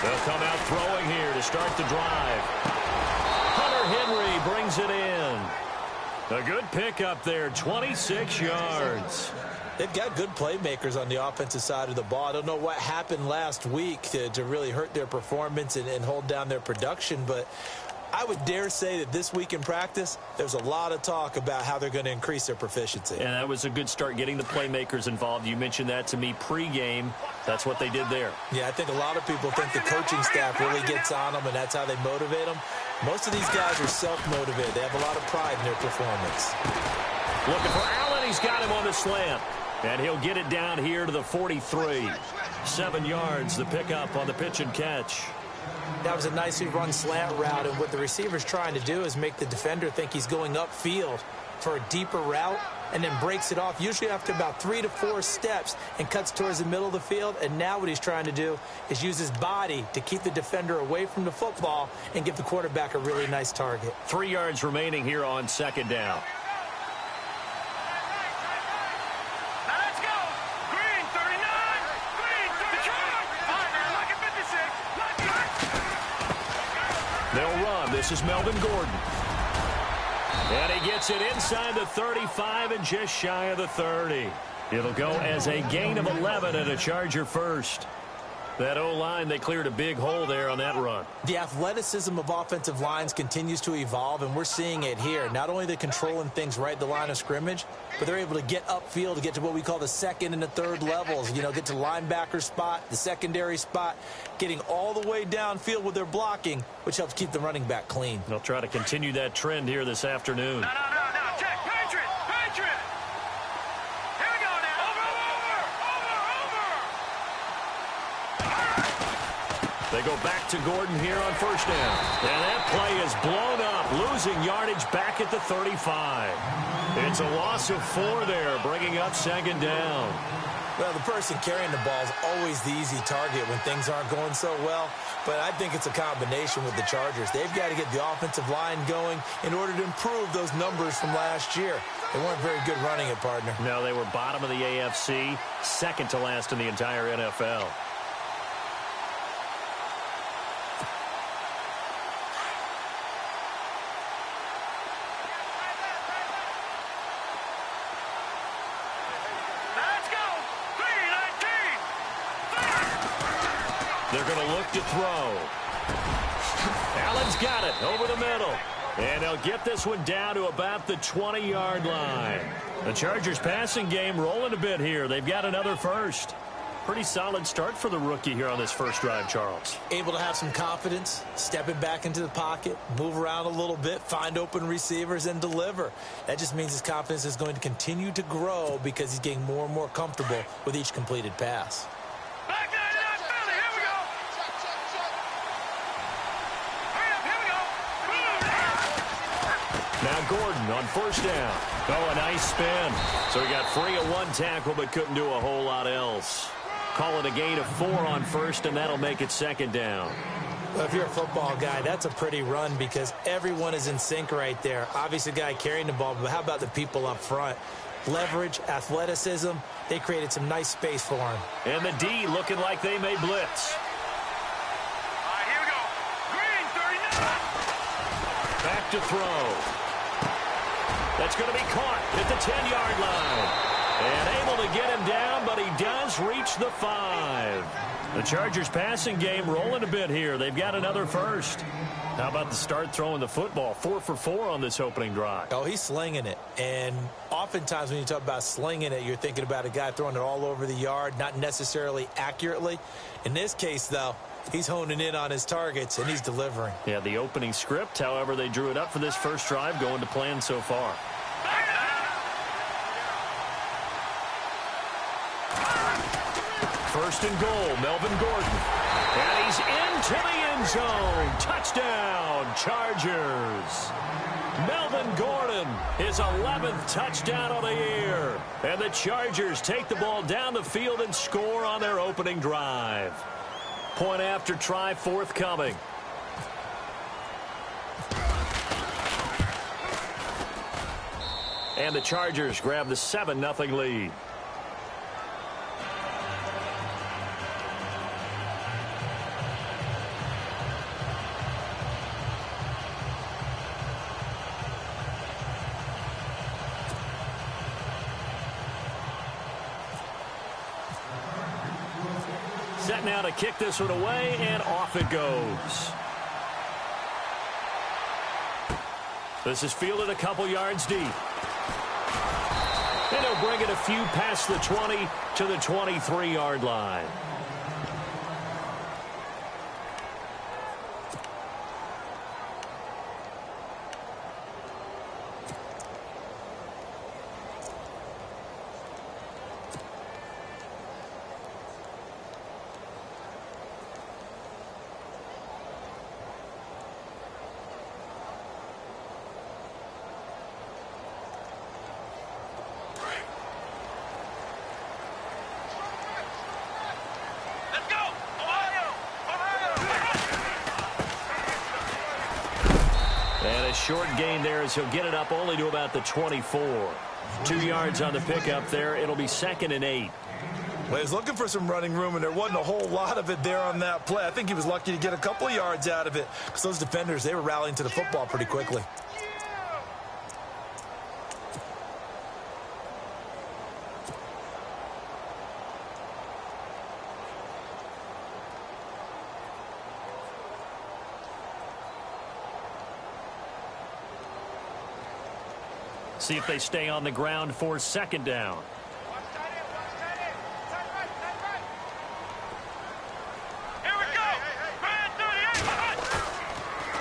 They'll come out throwing here to start the drive. Hunter Henry brings it in. A good pickup there, 26 yards. They've got good playmakers on the offensive side of the ball. I don't know what happened last week to really hurt their performance and hold down their production, but I would dare say that this week in practice, there's a lot of talk about how they're going to increase their proficiency. And that was a good start, getting the playmakers involved. You mentioned that to me pregame. That's what they did there. Yeah, I think a lot of people think the coaching staff really gets on them, and that's how they motivate them. Most of these guys are self-motivated. They have a lot of pride in their performance. Looking for Allen. He's got him on the slant. And he'll get it down here to the 43. 7 yards, the pickup on the pitch and catch. That was a nicely run slant route, and what the receiver's trying to do is make the defender think he's going upfield for a deeper route and then breaks it off, usually after about 3 to 4 steps, and cuts towards the middle of the field. And now what he's trying to do is use his body to keep the defender away from the football and give the quarterback a really nice target. 3 yards remaining here on second down. They'll run. This is Melvin Gordon. And he gets it inside the 35 and just shy of the 30. It'll go as a gain of 11 and a Charger first. That O-line, they cleared a big hole there on that run. The athleticism of offensive lines continues to evolve, and we're seeing it here. Not only are they controlling things right at the line of scrimmage, but they're able to get upfield to get to what we call the second and the third levels. You know, get to linebacker spot, the secondary spot, getting all the way downfield with their blocking, which helps keep the running back clean. They'll try to continue that trend here this afternoon. No, check, Patriot. Here we go now. Over. They go back to Gordon here on first down. And that play is blown up, losing yardage back at the 35. It's a loss of 4 there, bringing up second down. Well, the person carrying the ball is always the easy target when things aren't going so well. But I think it's a combination with the Chargers. They've got to get the offensive line going in order to improve those numbers from last year. They weren't very good running it, partner. No, they were bottom of the AFC, second to last in the entire NFL. They're going to look to throw. Allen's got it over the middle. And they'll get this one down to about the 20-yard line. The Chargers passing game rolling a bit here. They've got another first. Pretty solid start for the rookie here on this first drive, Charles. Able to have some confidence, stepping back into the pocket, move around a little bit, find open receivers, and deliver. That just means his confidence is going to continue to grow because he's getting more and more comfortable with each completed pass. Now Gordon on first down. Oh, a nice spin. So he got free of 1 tackle but couldn't do a whole lot else. Call it a gain of 4 on first, and that'll make it second down. Well, if you're a football guy, that's a pretty run because everyone is in sync right there. Obviously, the guy carrying the ball, but how about the people up front? Leverage, athleticism, they created some nice space for him. And the D looking like they may blitz. All right, here we go. Green, 39. Back to throw. That's going to be caught at the 10-yard line. And able to get him down, but he does reach the 5. The Chargers passing game rolling a bit here. They've got another first. How about the start throwing the football? 4 for 4 on this opening drive. Oh, he's slinging it. And oftentimes when you talk about slinging it, you're thinking about a guy throwing it all over the yard, not necessarily accurately. In this case, though, he's honing in on his targets, and he's delivering. Yeah, the opening script, however, they drew it up for this first drive, going to plan so far. First and goal, Melvin Gordon. And he's into the end zone. Touchdown, Chargers. Melvin Gordon, his 11th touchdown of the year. And the Chargers take the ball down the field and score on their opening drive. Point after try forthcoming. And the Chargers grab the 7-0 lead. set now to kick this one away, and off it goes. This is fielded a couple yards deep. And he'll bring it a few past the 20 to the 23-yard line. Short gain there as he'll get it up only to about the 24. 2 yards on the pickup there. It'll be 2nd and 8. Well, he was looking for some running room, and there wasn't a whole lot of it there on that play. I think he was lucky to get a couple of yards out of it because those defenders, they were rallying to the football pretty quickly. See if they stay on the ground for 2nd down. Here we go.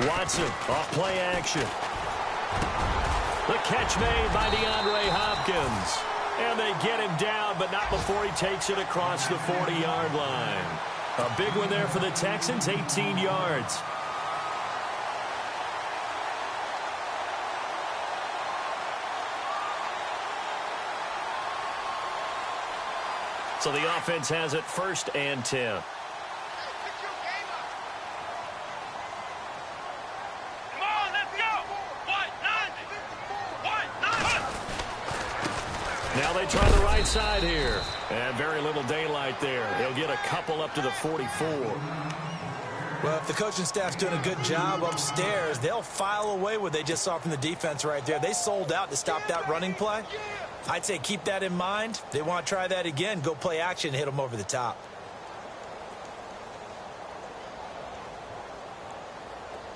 Watson off play action. The catch made by DeAndre Hopkins. And they get him down, but not before he takes it across the 40-yard line. A big one there for the Texans, 18 yards. So the offense has it 1st and 10. Come on, let's go. Now they try the right side here. And very little daylight there. He'll get a couple up to the 44. Well, if the coaching staff's doing a good job upstairs, they'll file away what they just saw from the defense right there. They sold out to stop that running play. I'd say keep that in mind. They want to try that again. Go play action, hit them over the top.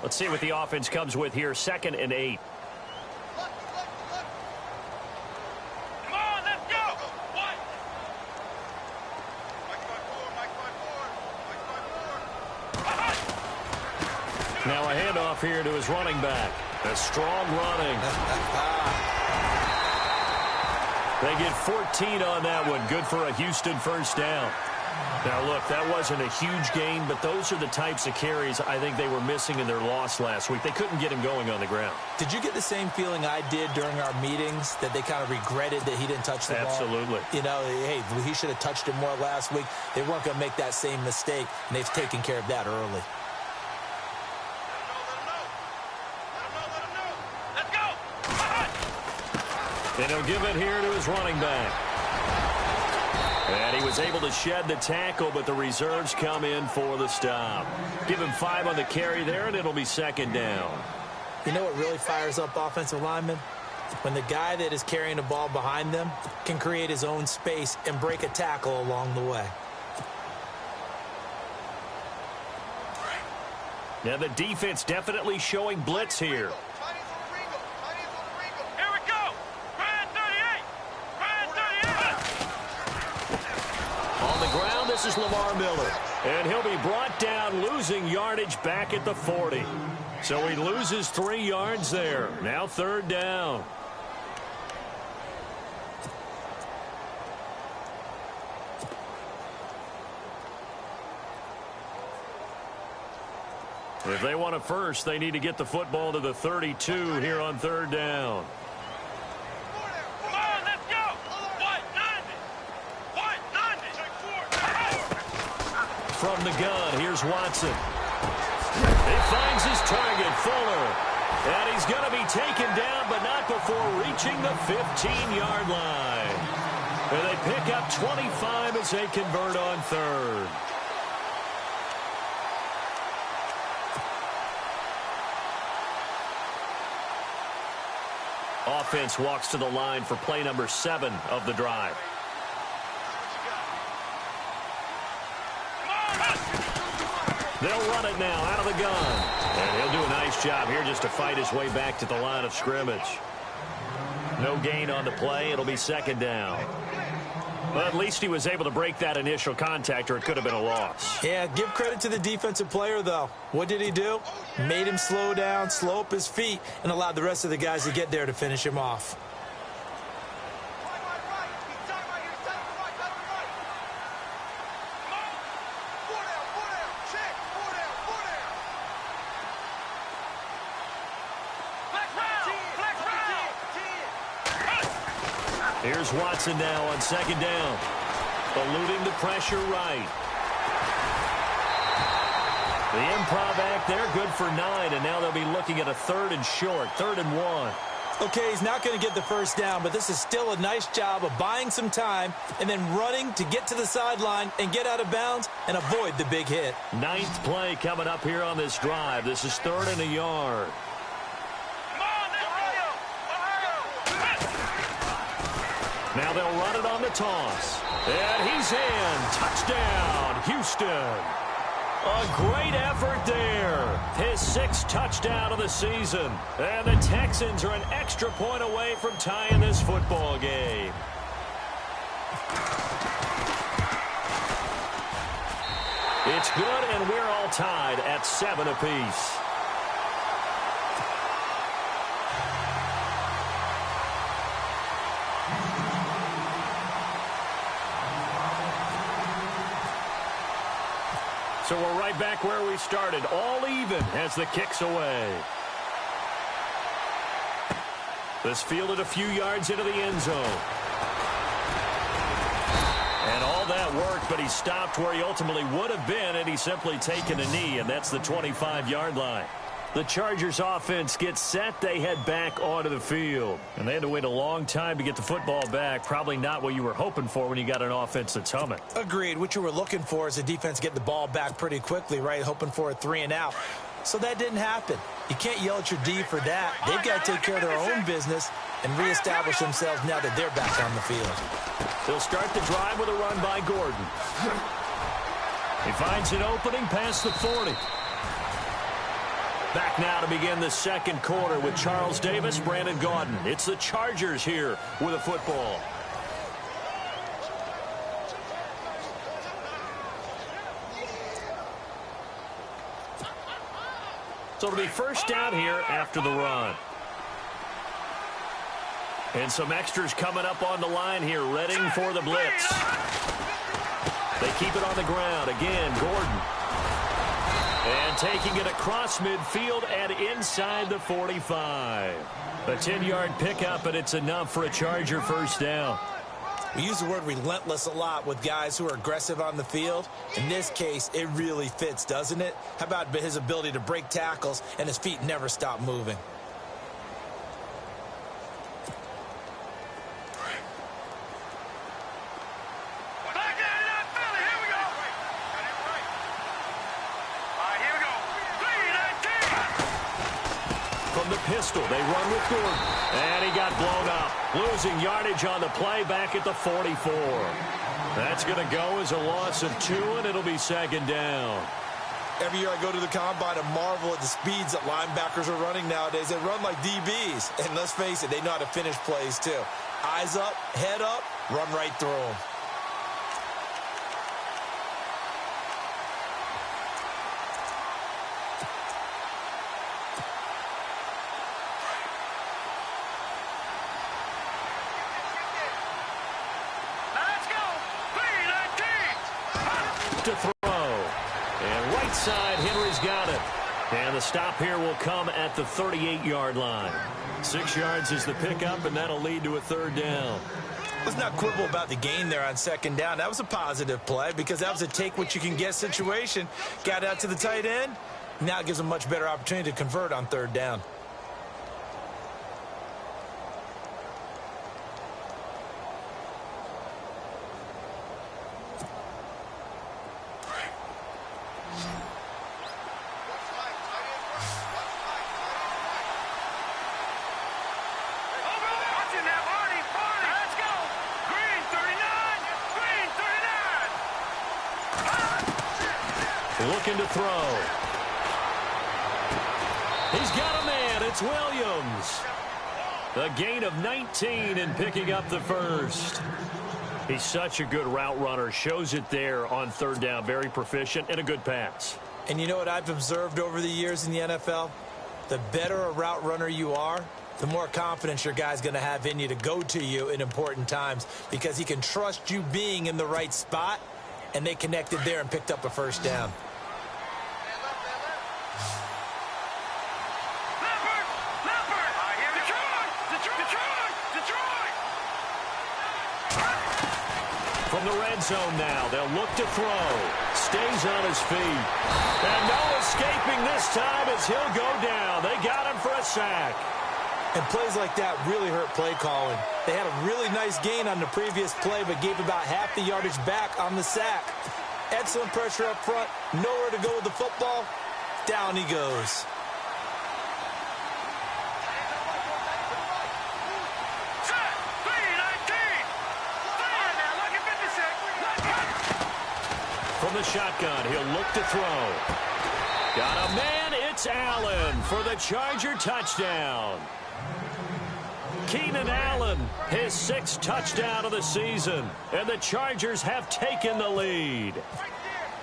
Let's see what the offense comes with here. 2nd and 8. Come on, let's go. Now a handoff here to his running back. A strong running. They get 14 on that one. Good for a Houston 1st down. Now, look, that wasn't a huge gain, but those are the types of carries I think they were missing in their loss last week. They couldn't get him going on the ground. Did you get the same feeling I did during our meetings, that they kind of regretted that he didn't touch the ball? Absolutely. You know, hey, he should have touched it more last week. They weren't going to make that same mistake, and they've taken care of that early. And he'll give it here to his running back. And he was able to shed the tackle, but the reserves come in for the stop. Give him 5 on the carry there, and it'll be 2nd down. You know what really fires up offensive linemen? When the guy that is carrying the ball behind them can create his own space and break a tackle along the way. Now the defense definitely showing blitz here. This is Lamar Miller, and he'll be brought down, losing yardage back at the 40. So he loses 3 yards there. Now 3rd down. If they want a first, they need to get the football to the 32 here on 3rd down. From the gun, here's Watson. He finds his target, Fuller. And he's going to be taken down, but not before reaching the 15-yard line. And they pick up 25 as they convert on 3rd. Offense walks to the line for play number 7 of the drive. They'll run it now out of the gun. And he'll do a nice job here just to fight his way back to the line of scrimmage. No gain on the play. It'll be second down. But at least he was able to break that initial contact, or it could have been a loss. Yeah, give credit to the defensive player, though. What did he do? Made him slow down, slow up his feet, and allowed the rest of the guys to get there to finish him off. Here's Watson now on second down. Eluding the pressure right. The improv act there, good for 9, and now they'll be looking at a 3rd and short, 3rd and 1. Okay, he's not going to get the first down, but this is still a nice job of buying some time and then running to get to the sideline and get out of bounds and avoid the big hit. 9th play coming up here on this drive. This is 3rd and a yard. Now they'll run it on the toss. And he's in. Touchdown, Houston. A great effort there. His 6th touchdown of the season. And the Texans are an extra point away from tying this football game. It's good, and we're all tied at 7 apiece. So we're right back where we started, all even as the kick's away. This fielded a few yards into the end zone. And all that worked, but he stopped where he ultimately would have been, and he's simply taken a knee, and that's the 25-yard line. The Chargers offense gets set. They head back onto the field. And they had to wait a long time to get the football back. Probably not what you were hoping for when you got an offense that's humming. Agreed. What you were looking for is the defense get the ball back pretty quickly, right? Hoping for a 3 and out. So that didn't happen. You can't yell at your D for that. They've got to take care of their own business and reestablish themselves now that they're back on the field. They'll start the drive with a run by Gordon. He finds an opening past the 40. Back now to begin the second quarter with Charles Davis, Brandon Gaudin. It's the Chargers here with a football. So it'll be first down here after the run. And some extras coming up on the line here, readying for the blitz. They keep it on the ground. Again, Gordon. And taking it across midfield and inside the 45. A 10-yard pickup, and it's enough for a Charger first down. We use the word relentless a lot with guys who are aggressive on the field. In this case, it really fits, doesn't it? How about his ability to break tackles and his feet never stop moving? Pistol. They run with Gordon. And he got blown up. Losing yardage on the play back at the 44. That's going to go as a loss of 2, and it'll be second down. Every year I go to the combine and marvel at the speeds that linebackers are running nowadays. They run like DBs. And let's face it, they know how to finish plays too. Eyes up, head up, run right through them. To throw. And right side, Henry's got it. And the stop here will come at the 38-yard line. 6 yards is the pickup, and that'll lead to a third down. Let's not quibble about the gain there on second down. That was a positive play because that was a take-what-you-can-get situation. Got out to the tight end. Now it gives them a much better opportunity to convert on third down. looking to throw. He's got a man. It's Williams. A gain of 19 and picking up the first. He's such a good route runner. Shows it there on third down. Very proficient and a good pass. And you know what I've observed over the years in the NFL? The better a route runner you are, the more confidence your guy's going to have in you to go to you in important times because he can trust you being in the right spot, and they connected there and picked up a first down. From the red zone now, they'll look to throw. Stays on his feet. And no escaping this time as he'll go down. They got him for a sack. And plays like that really hurt play calling. They had a really nice gain on the previous play, but gave about half the yardage back on the sack. Excellent pressure up front. Nowhere to go with the football. Down he goes. From the shotgun, he'll look to throw. Got a man, it's Allen for the Charger touchdown. Keenan Allen, his 6th touchdown of the season, and the Chargers have taken the lead.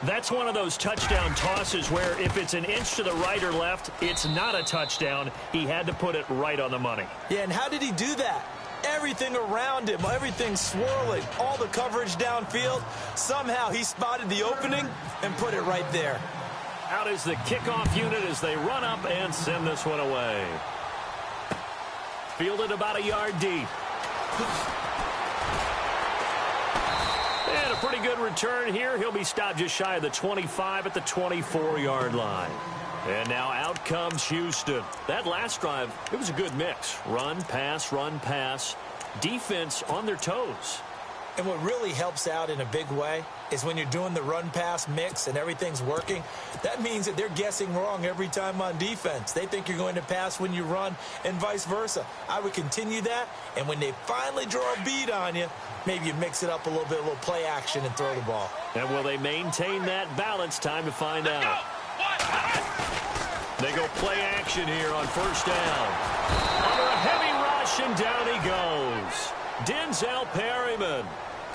That's one of those touchdown tosses where if it's an inch to the right or left, it's not a touchdown. He had to put it right on the money. Yeah, and how did he do that? Everything around him, everything swirling, all the coverage downfield. Somehow he spotted the opening and put it right there. Out is the kickoff unit as they run up and send this one away. Fielded about a yard deep. And a pretty good return here. He'll be stopped just shy of the 25 at the 24-yard line. And now out comes Houston. That last drive, it was a good mix. Run, pass, defense on their toes. And what really helps out in a big way is when you're doing the run-pass mix and everything's working, that means that they're guessing wrong every time on defense. They think you're going to pass when you run and vice versa. I would continue that, and when they finally draw a bead on you, maybe you mix it up a little bit, a little play action and throw the ball. And will they maintain that balance? Time to find out. They go play action here on first down. Under a heavy rush, and down he goes. Denzel Perryman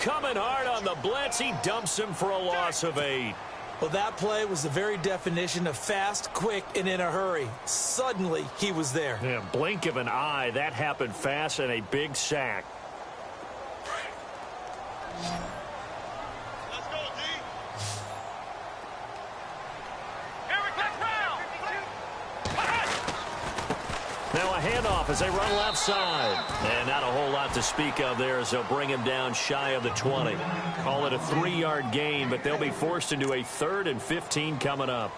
coming hard on the blitz. He dumps him for a loss of 8. Well, that play was the very definition of fast, quick, and in a hurry. Suddenly, he was there. Yeah, blink of an eye. That happened fast and a big sack. Now a handoff as they run left side. And not a whole lot to speak of there as they'll bring him down shy of the 20. Call it a 3-yard gain, but they'll be forced into a 3rd and 15 coming up.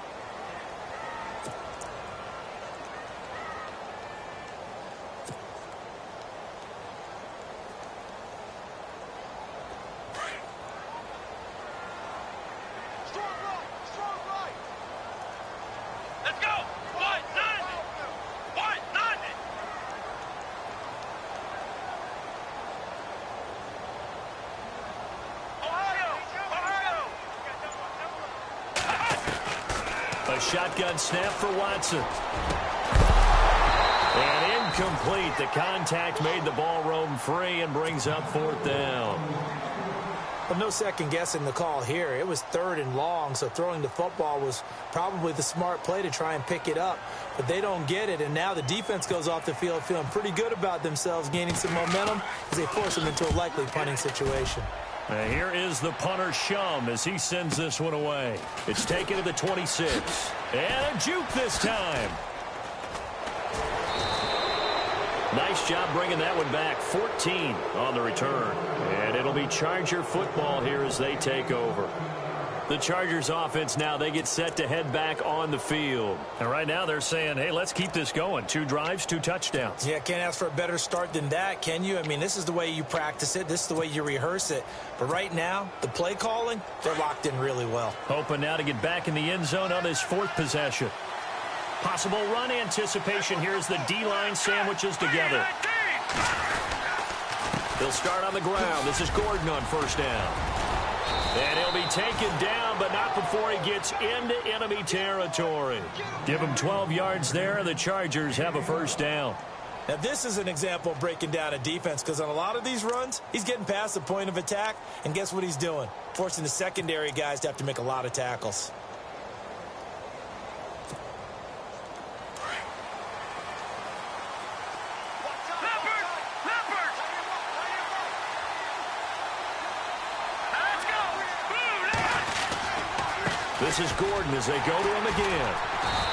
A shotgun snap for Watson. And incomplete. The contact made the ball roam free and brings up 4th down. Well, no second guessing the call here. It was 3rd and long, so throwing the football was probably the smart play to try and pick it up. But they don't get it, and now the defense goes off the field feeling pretty good about themselves, gaining some momentum as they force them into a likely punting situation. Here is the punter, Shum, as he sends this one away. It's taken to the 26. And a juke this time. Nice job bringing that one back. 14 on the return. And it'll be Charger football here as they take over. The Chargers offense now, they get set to head back on the field. And right now they're saying, hey, let's keep this going. 2 drives, 2 touchdowns. Yeah, can't ask for a better start than that, can you? I mean, this is the way you practice it. This is the way you rehearse it. But right now, the play calling, they're locked in really well. Hoping now to get back in the end zone on this 4th possession. Possible run anticipation here as the D-line sandwiches together. They'll start on the ground. This is Gordon on first down. And he'll be taken down, but not before he gets into enemy territory. Give him 12 yards there, and the Chargers have a first down. Now, this is an example of breaking down a defense, because on a lot of these runs, he's getting past the point of attack, and guess what he's doing? Forcing the secondary guys to have to make a lot of tackles. This is Gordon as they go to him again.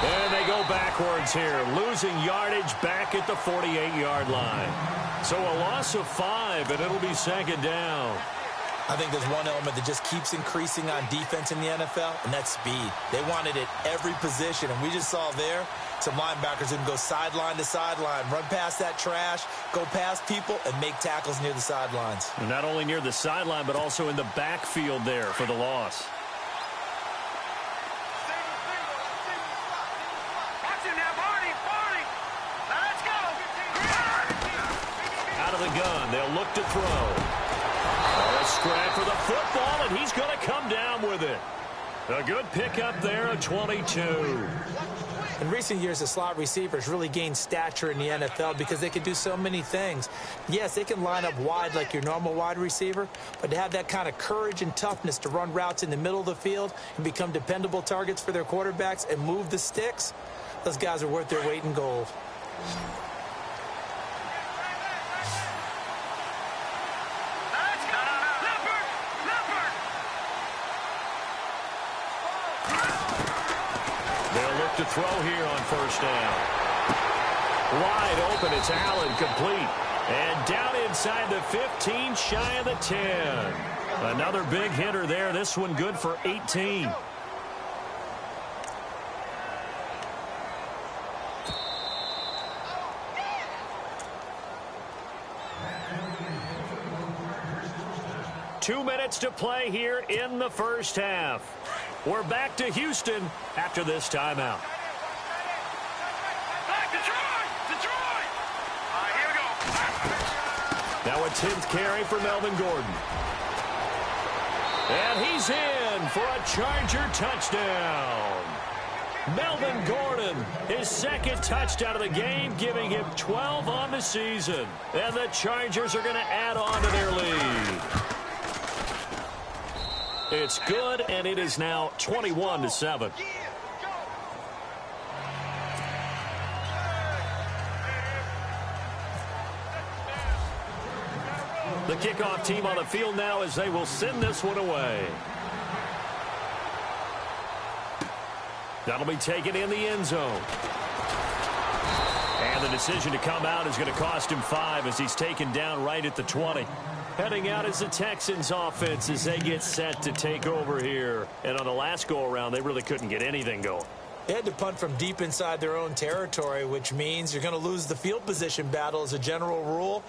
And they go backwards here, losing yardage back at the 48-yard line. So a loss of 5, and it'll be second down. I think there's one element that just keeps increasing on defense in the NFL, and that's speed. They want it at every position, and we just saw there some linebackers who can go sideline to sideline, run past that trash, go past people, and make tackles near the sidelines. And not only near the sideline, but also in the backfield there for the loss. Out of the gun, they'll look to throw. A scrap for the football, and he's going to come down with it. A good pickup there, a 22. In recent years, the slot receivers really gained stature in the NFL because they can do so many things. Yes, they can line up wide like your normal wide receiver, but to have that kind of courage and toughness to run routes in the middle of the field and become dependable targets for their quarterbacks and move the sticks, those guys are worth their weight in gold. To throw here on first down. Wide open, it's Allen, complete. And down inside the 15, shy of the 10. Another big hitter there, this one good for 18. Two minutes to play here in the first half. We're back to Houston after this timeout. Back, Detroit! All right, here we go. Now a 10th carry for Melvin Gordon. And he's in for a Charger touchdown. Melvin Gordon, his second touchdown of the game, giving him 12 on the season. And the Chargers are going to add on to their lead. It's good, and it is now 21-7. The kickoff team on the field now as they will send this one away. That'll be taken in the end zone. And the decision to come out is going to cost him 5 as he's taken down right at the 20. Heading out is the Texans offense as they get set to take over here. And on the last go-around, they really couldn't get anything going. They had to punt from deep inside their own territory, which means you're going to lose the field position battle as a general rule.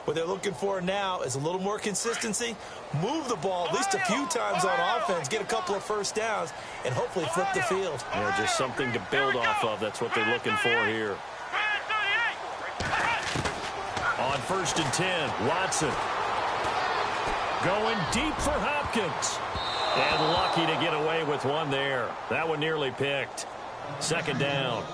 What they're looking for now is a little more consistency, move the ball at least a few times on offense, get a couple of first downs, and hopefully flip the field. Yeah, just something to build off of. That's what they're looking for here. On 1st and 10, Watson. Going deep for Hopkins. And lucky to get away with one there. That one nearly picked. Second down.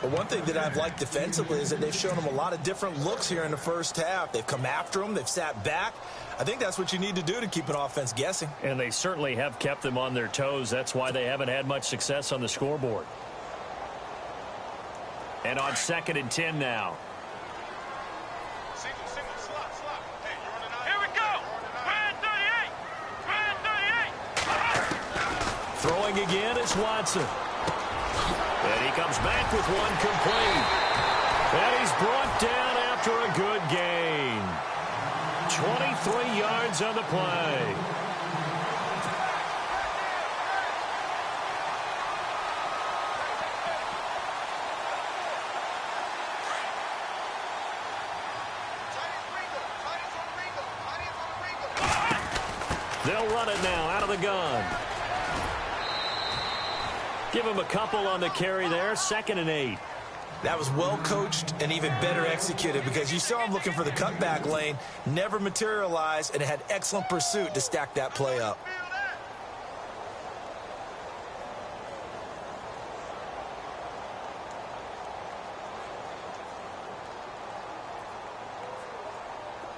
But one thing that I've liked defensively is that they've shown them a lot of different looks here in the first half. They've come after them. They've sat back. I think that's what you need to do to keep an offense guessing. And they certainly have kept them on their toes. That's why they haven't had much success on the scoreboard. And on 2nd and 10 now. Throwing again is Watson. And he comes back with one complete. And he's brought down after a good gain. 23 yards on the play. They'll run it now out of the gun. Give him a couple on the carry there. 2nd and 8. That was well coached and even better executed because you saw him looking for the cutback lane, never materialized, and had excellent pursuit to stack that play up.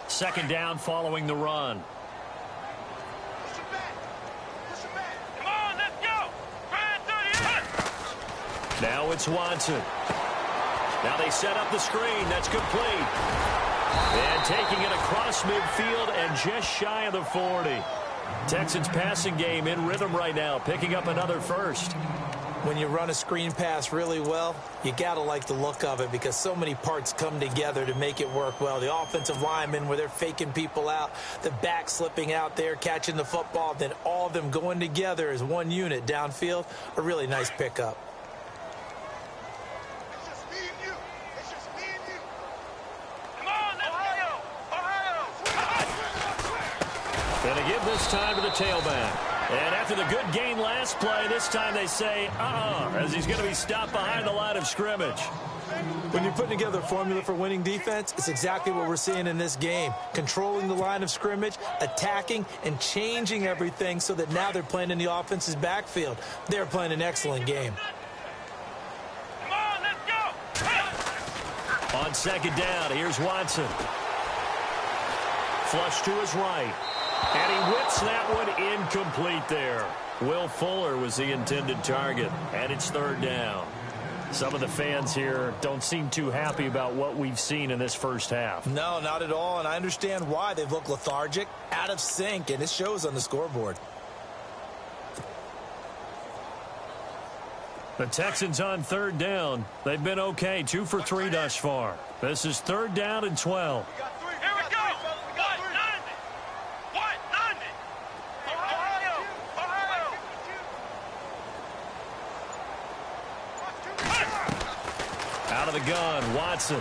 Second down following the run. Come on, let's go. Now it's Watson. Now they set up the screen. That's complete. And taking it across midfield and just shy of the 40. Texans passing game in rhythm right now, picking up another first. When you run a screen pass really well, you got to like the look of it because so many parts come together to make it work well. The offensive linemen where they're faking people out, the back slipping out there, catching the football, then all of them going together as one unit downfield, a really nice pickup. It's just me and you. It's just me and you. Come on, Ohio. Going to give this time to the tailback. And after the good gain last play, this time they say, as he's going to be stopped behind the line of scrimmage. When you're putting together a formula for winning defense, it's exactly what we're seeing in this game. Controlling the line of scrimmage, attacking, and changing everything so that now they're playing in the offense's backfield. They're playing an excellent game. Come on, let's go. On second down, here's Watson. Flush to his right. And he whips that one incomplete there. Will Fuller was the intended target, and it's third down. Some of the fans here don't seem too happy about what we've seen in this first half. No, not at all, and I understand why. They've looked lethargic, out of sync, and it shows on the scoreboard. The Texans on third down. They've been okay, 2 for 3 thus far. This is third down and 12. Here we go. What? 90. Ohio. Out of the gun, Watson.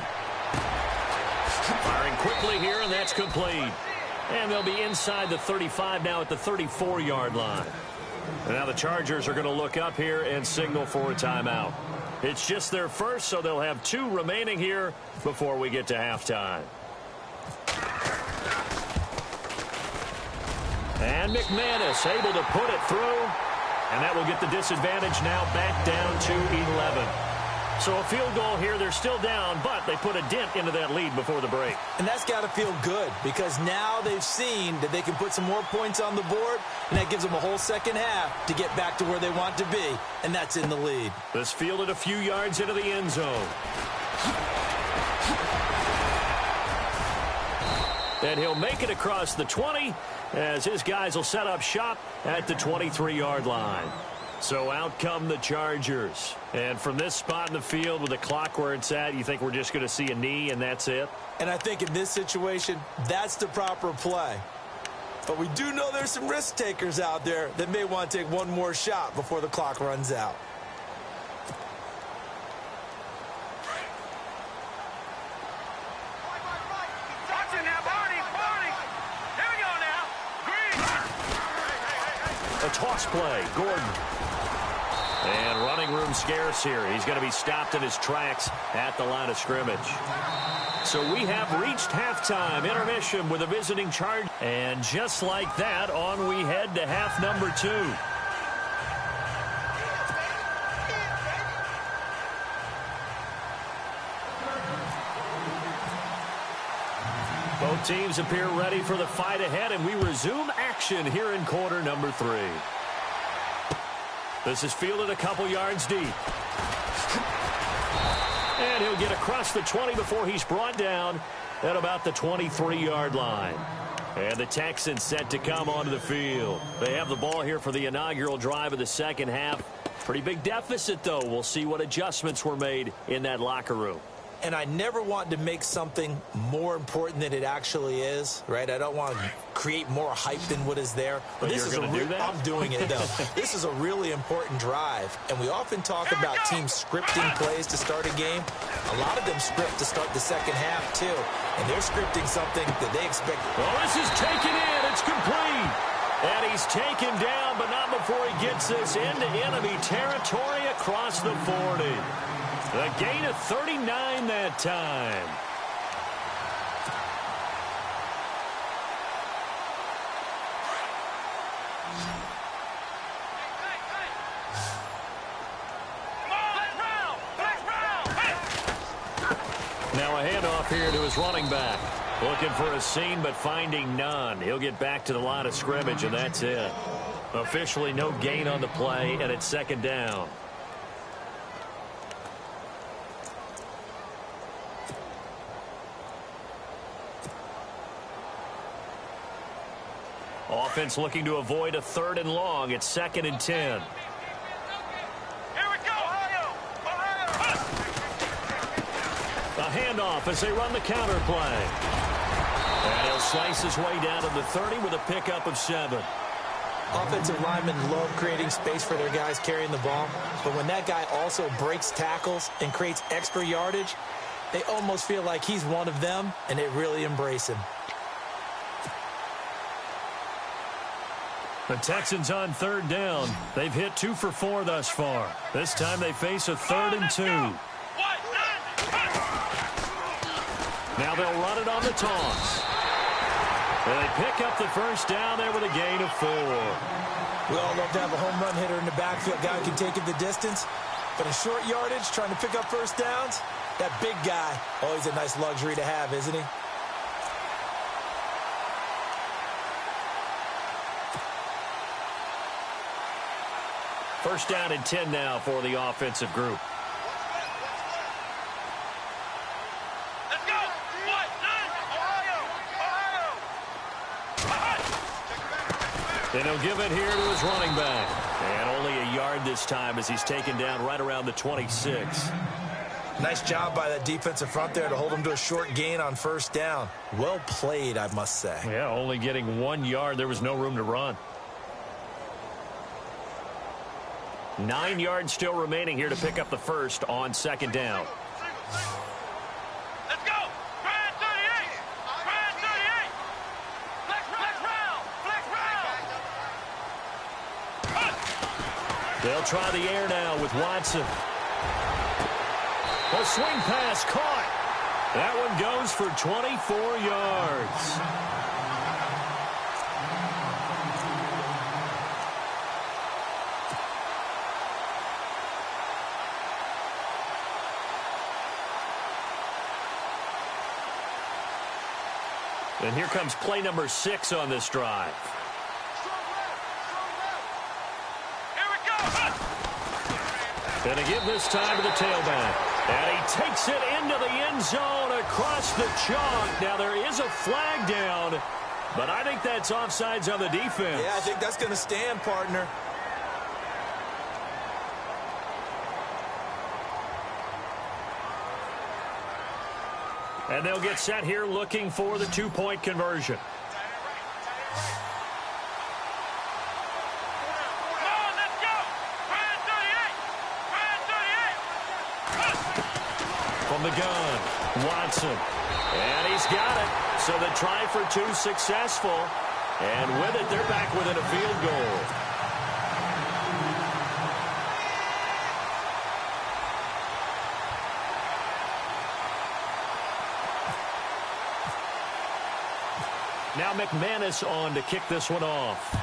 Firing quickly here, and that's complete. And they'll be inside the 35 now at the 34-yard line. And now the Chargers are going to look up here and signal for a timeout. It's just their first, so they'll have 2 remaining here before we get to halftime. And McManus able to put it through. And that will get the disadvantage now back down to 11. So a field goal here. They're still down, but they put a dent into that lead before the break. And that's got to feel good because now they've seen that they can put some more points on the board, and that gives them a whole second half to get back to where they want to be, and that's in the lead. This fielded a few yards into the end zone. And he'll make it across the 20 as his guys will set up shop at the 23-yard line. So out come the Chargers. And from this spot in the field with the clock where it's at, you think we're just going to see a knee and that's it? And I think in this situation, that's the proper play. But we do know there's some risk takers out there that may want to take one more shot before the clock runs out. Watching now, Barney. Here we go now. Green. A toss play, Gordon. And running room scarce here. He's going to be stopped in his tracks at the line of scrimmage. So we have reached halftime intermission with a visiting Charge. And just like that, on we head to half number 2. Both teams appear ready for the fight ahead, and we resume action here in quarter number 3. This is fielded a couple yards deep. And he'll get across the 20 before he's brought down at about the 23-yard line. And the Texans set to come onto the field. They have the ball here for the inaugural drive of the second half. Pretty big deficit, though. We'll see what adjustments were made in that locker room. And I never want to make something more important than it actually is, right? I don't want to create more hype than what is there. But this is going to do that? I'm doing it, though. This is a really important drive. And we often talk about teams scripting plays to start a game. A lot of them script to start the second half, too. And they're scripting something that they expect. Well, this is taken in. It's complete. And he's taken down, but not before he gets this into enemy territory across the 40. The gain of 39 that time. Now a handoff here to his running back. Looking for a seam, but finding none. He'll get back to the line of scrimmage, and that's it. Officially no gain on the play, and it's second down. Offense looking to avoid a 3rd and long. It's 2nd and 10. Here we go. A handoff as they run the counter play. And he'll slice his way down to the 30 with a pickup of 7. Offensive linemen love creating space for their guys carrying the ball, but when that guy also breaks tackles and creates extra yardage, they almost feel like he's one of them, and they really embrace him. The Texans on 3rd down. They've hit 2 for 4 thus far. This time they face a 3rd and 2. Now they'll run it on the toss. And they pick up the first down there with a gain of 4. We all love to have a home run hitter in the backfield. Guy who can take it the distance. But in short yardage, trying to pick up first downs, that big guy, always a nice luxury to have, isn't he? First down and 10 now for the offensive group. Let's go. And he'll give it here to his running back. And only a yard this time as he's taken down right around the 26. Nice job by that defensive front there to hold him to a short gain on first down. Well played, I must say. Yeah, only getting 1 yard. There was no room to run. 9 yards still remaining here to pick up the first on 2nd down. Let's go. Grand 38. Grand 38. Flex round. Flex round. They'll try the air now with Watson. A swing pass caught. That one goes for 24 yards. And here comes play number 6 on this drive. Here we go. Gonna give this time to the tailback. And he takes it into the end zone across the chalk. Now there is a flag down, but I think that's offsides on the defense. Yeah, I think that's going to stand, partner. And they'll get set here looking for the 2-point conversion. Come on, let's go. Grand 38. From the gun, Watson. And he's got it. So the try for 2 successful. And with it, they're back within a field goal. Now McManus on to kick this one off.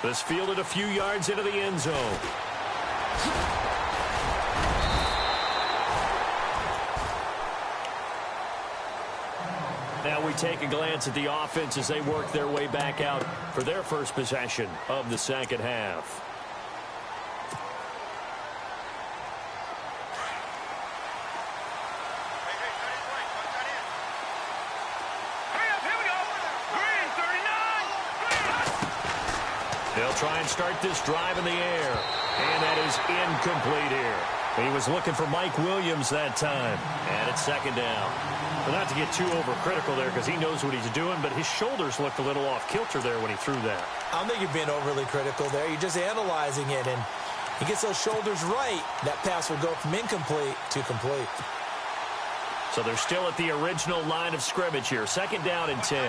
This fielded a few yards into the end zone. Now we take a glance at the offense as they work their way back out for their first possession of the second half. They'll try and start this drive in the air. And that is incomplete here. He was looking for Mike Williams that time. And it's second down. Well, not to get too overcritical there because he knows what he's doing, but his shoulders looked a little off kilter there when he threw that. I don't think you're being overly critical there. You're just analyzing it, and he gets those shoulders right. That pass will go from incomplete to complete. So they're still at the original line of scrimmage here. Second down and 10. All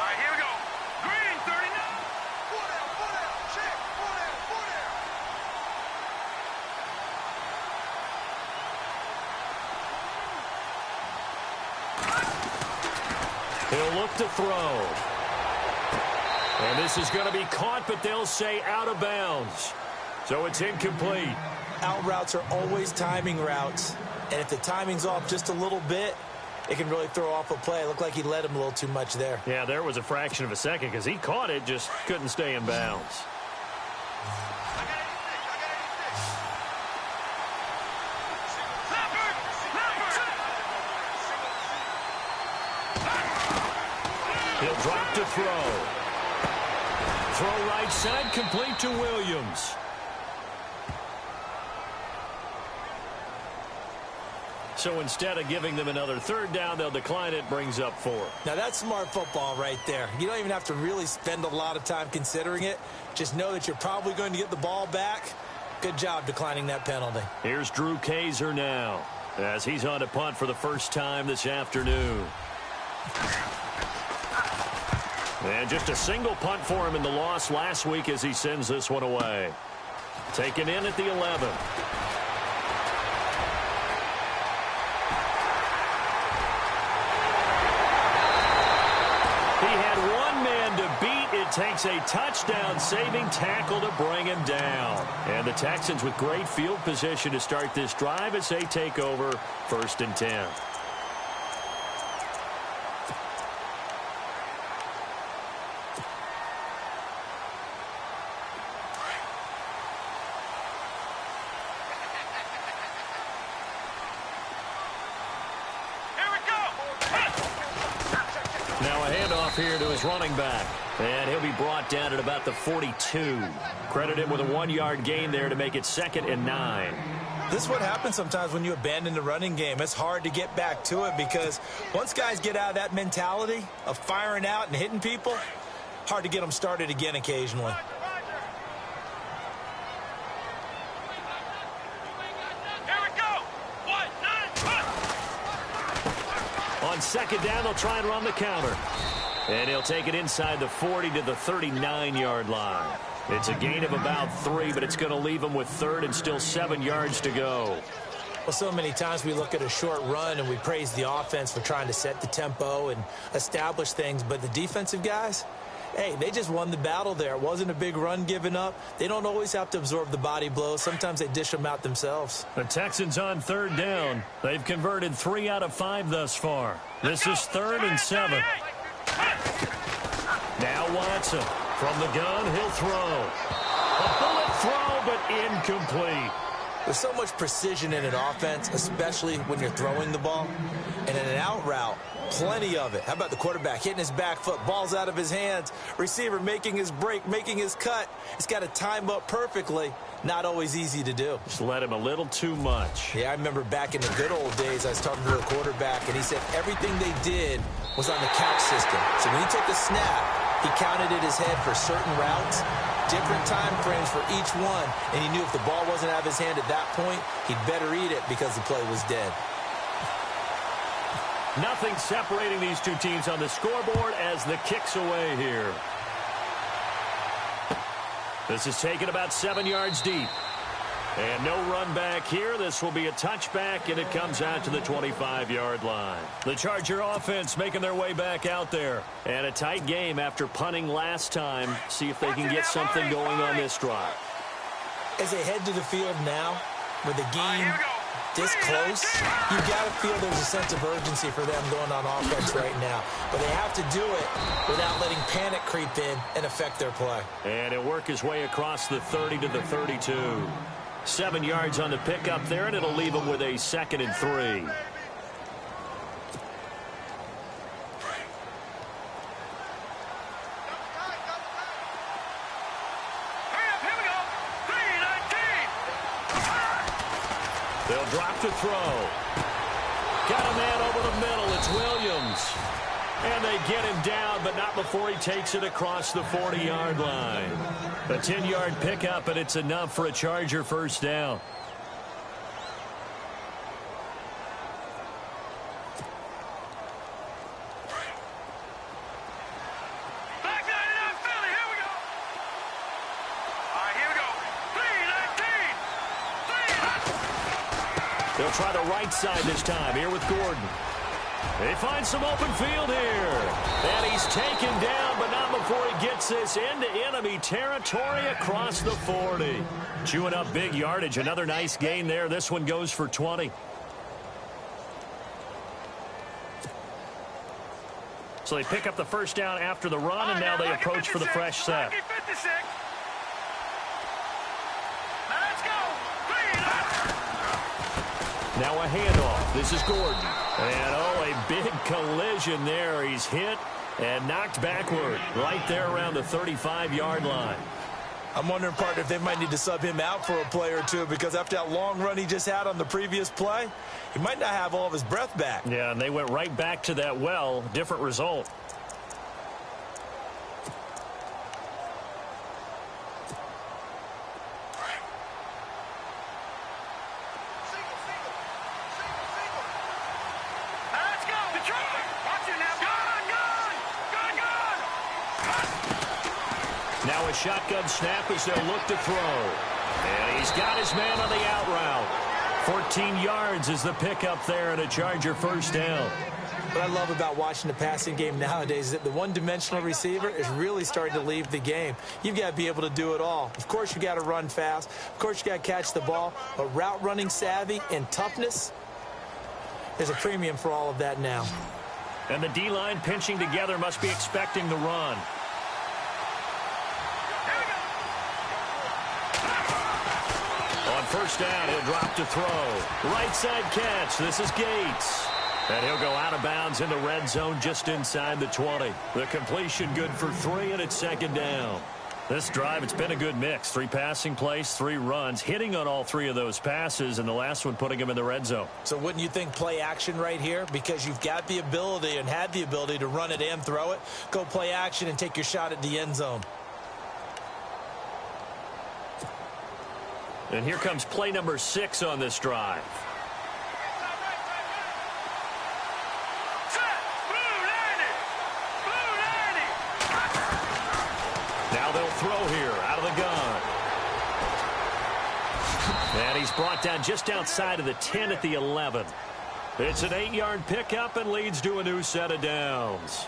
right, here we go. Green 39. He'll look to throw. And this is going to be caught, but they'll say out of bounds. So it's incomplete. Out routes are always timing routes. And if the timing's off just a little bit, it can really throw off a play. It looked like he let him a little too much there. Yeah, there was a fraction of a second because he caught it, just couldn't stay in bounds. He'll drop to throw. Throw right side, complete to Williams. So instead of giving them another third down, they'll decline it, brings up 4. Now, that's smart football right there. You don't even have to really spend a lot of time considering it. Just know that you're probably going to get the ball back. Good job declining that penalty. Here's Drew Kaiser now, as he's on to punt for the first time this afternoon. And just a single punt for him in the loss last week as he sends this one away. Taken in at the 11. Takes a touchdown-saving tackle to bring him down. And the Texans with great field position to start this drive as they take over 1st and 10. Here we go. Now a handoff here to his running back. And he'll be brought down at about the 42. Credited with a 1-yard gain there to make it 2nd and 9. This is what happens sometimes when you abandon the running game. It's hard to get back to it because once guys get out of that mentality of firing out and hitting people, hard to get them started again occasionally. Here we go. 1, 9, 1. On 2nd down, they'll try and run the counter. And he'll take it inside the 40 to the 39-yard line. It's a gain of about 3, but it's going to leave him with 3rd and still 7 yards to go. Well, so many times we look at a short run and we praise the offense for trying to set the tempo and establish things, but the defensive guys, hey, they just won the battle there. It wasn't a big run given up. They don't always have to absorb the body blows. Sometimes they dish them out themselves. The Texans on 3rd down. They've converted 3 out of 5 thus far. This is 3rd and 7. Now Watson from the gun, he'll throw. A bullet throw, but incomplete. There's so much precision in an offense, especially when you're throwing the ball. And in an out route, plenty of it. How about the quarterback hitting his back foot, ball's out of his hands, receiver making his break, making his cut. He's got to time up perfectly. Not always easy to do. Just let him a little too much. Yeah, I remember back in the good old days, I was talking to a quarterback, and he said everything they did was on the count system. So when he took the snap, he counted in his head for certain routes, different time frames for each one, and he knew if the ball wasn't out of his hand at that point, he'd better eat it because the play was dead. Nothing separating these two teams on the scoreboard as the kick's away here. This is taken about 7 yards deep. And no run back here. This will be a touchback, and it comes out to the 25-yard line. The Charger offense making their way back out there. And a tight game after punting last time. See if they can get something going on this drive. As they head to the field now, with the game this close, you got to feel there's a sense of urgency for them going on offense right now. But they have to do it without letting panic creep in and affect their play. And it'll work his way across the 30 to the 32. 7 yards on the pickup there, and it'll leave him with a 2nd and 3. Hurry up, here we go. 3-19. They'll drop to throw. Got a man over the middle. It's Williams. And they get him down, but not before he takes it across the 40-yard line. A 10-yard pickup, and it's enough for a Charger first down. Back 99, Philly, here we go. All right, here we go. 3-19. They'll try the right side this time, here with Gordon. They find some open field here. And he's taken down, but not before he gets this into enemy territory across the 40. Chewing up big yardage. Another nice gain there. This one goes for 20. So they pick up the first down after the run, and now they approach for the fresh set. Now a handoff. This is Gordon. And, oh, a big collision there. He's hit and knocked backward right there around the 35-yard line. I'm wondering, partner, if they might need to sub him out for a play or two, because after that long run he just had on the previous play, he might not have all of his breath back. Yeah, and they went right back to that well. Different result. Now a shotgun snap as they'll look to throw. And he's got his man on the out route. 14 yards is the pickup there, and a Charger first down. What I love about watching the passing game nowadays is that the one-dimensional receiver is really starting to leave the game. You've got to be able to do it all. Of course, you got to run fast. Of course, you got to catch the ball. But route running savvy and toughness, there's a premium for all of that now. And the D-line pinching together must be expecting the run. On first down, he'll drop to throw. Right side catch. This is Gates. And he'll go out of bounds in the red zone just inside the 20. The completion good for 3, and it's second down. This drive, it's been a good mix. 3 passing plays, 3 runs, hitting on all 3 of those passes, and the last one putting him in the red zone. So wouldn't you think play action right here? Because you've got the ability and had the ability to run it and throw it. Go play action and take your shot at the end zone. And here comes play number 6 on this drive. Now they'll throw here out of the gun. And he's brought down just outside of the 10 at the 11. It's an 8-yard pickup and leads to a new set of downs.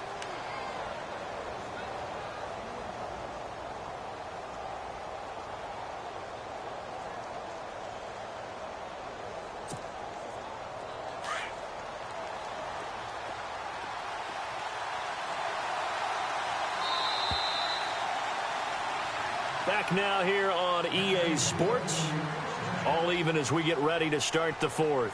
Back now here on EA Sports. All even as we get ready to start the 4th.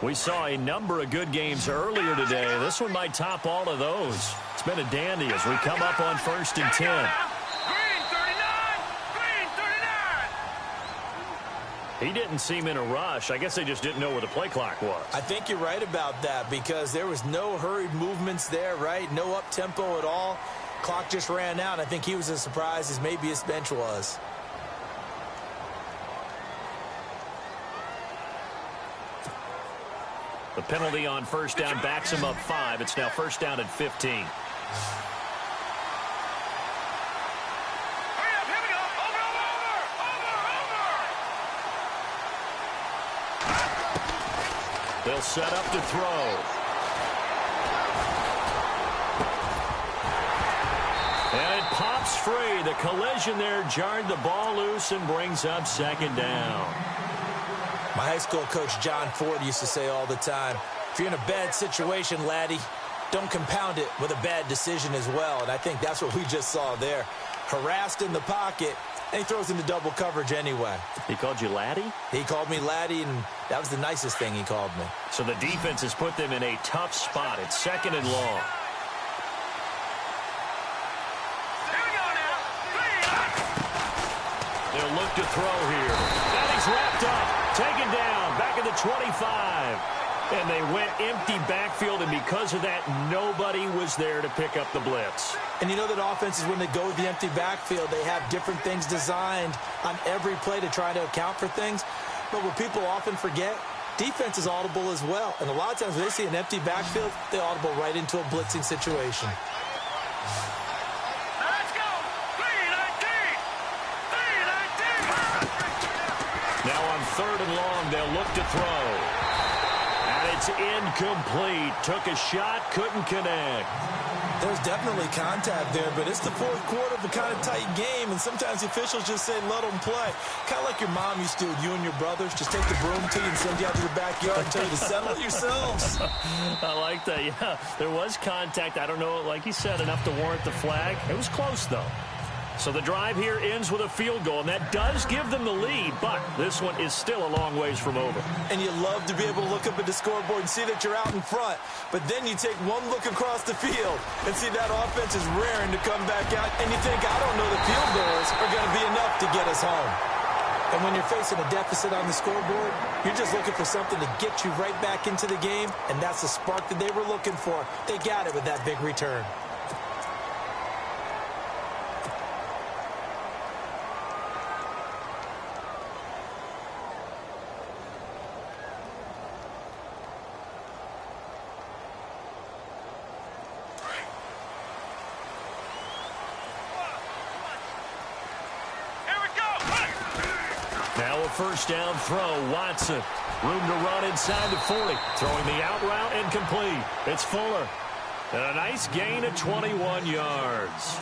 We saw a number of good games earlier today. This one might top all of those. It's been a dandy as we come up on 1st and 10. Green 39! Green 39! He didn't seem in a rush. I guess they just didn't know where the play clock was. I think you're right about that, because there was no hurried movements there, right? No up-tempo at all. Clock just ran out. I think he was as surprised as maybe his bench was. The penalty on first down backs him up 5. It's now first down at 15. Hurry up, here we go. Over. They'll set up to throw. And it pops free. The collision there jarred the ball loose and brings up second down. My high school coach, John Ford, used to say all the time, if you're in a bad situation, laddie, don't compound it with a bad decision as well. And I think that's what we just saw there. Harassed in the pocket, and he throws into double coverage anyway. He called you laddie? He called me laddie, and that was the nicest thing he called me. So the defense has put them in a tough spot. It's second and long. They'll look to throw here. And he's wrapped up. Taken down. Back at the 25. And they went empty backfield, and because of that, nobody was there to pick up the blitz. And you know that offenses, when they go with the empty backfield, they have different things designed on every play to try to account for things. But what people often forget, defense is audible as well. And a lot of times when they see an empty backfield, they audible right into a blitzing situation. Let's go. 3-19. 3-19. Now on 3rd and long, they'll look to throw. And it's incomplete. Took a shot, couldn't connect. There's definitely contact there, but it's the fourth quarter of a kind of tight game, and sometimes the officials just say, let them play. Kind of like your mom used to with you and your brothers. Just take the broom to you and send you out to the backyard and tell you to settle it yourselves. I like that, yeah. There was contact. I don't know, like you said, enough to warrant the flag. It was close, though. So the drive here ends with a field goal, and that does give them the lead, but this one is still a long ways from over. And you love to be able to look up at the scoreboard and see that you're out in front, but then you take one look across the field and see that offense is raring to come back out, and you think, I don't know, the field goals are going to be enough to get us home. And when you're facing a deficit on the scoreboard, you're just looking for something to get you right back into the game, and that's the spark that they were looking for. They got it with that big return. First down throw, Watson. Room to run inside the 40. Throwing the out route incomplete. It's Fuller. And a nice gain of 21 yards.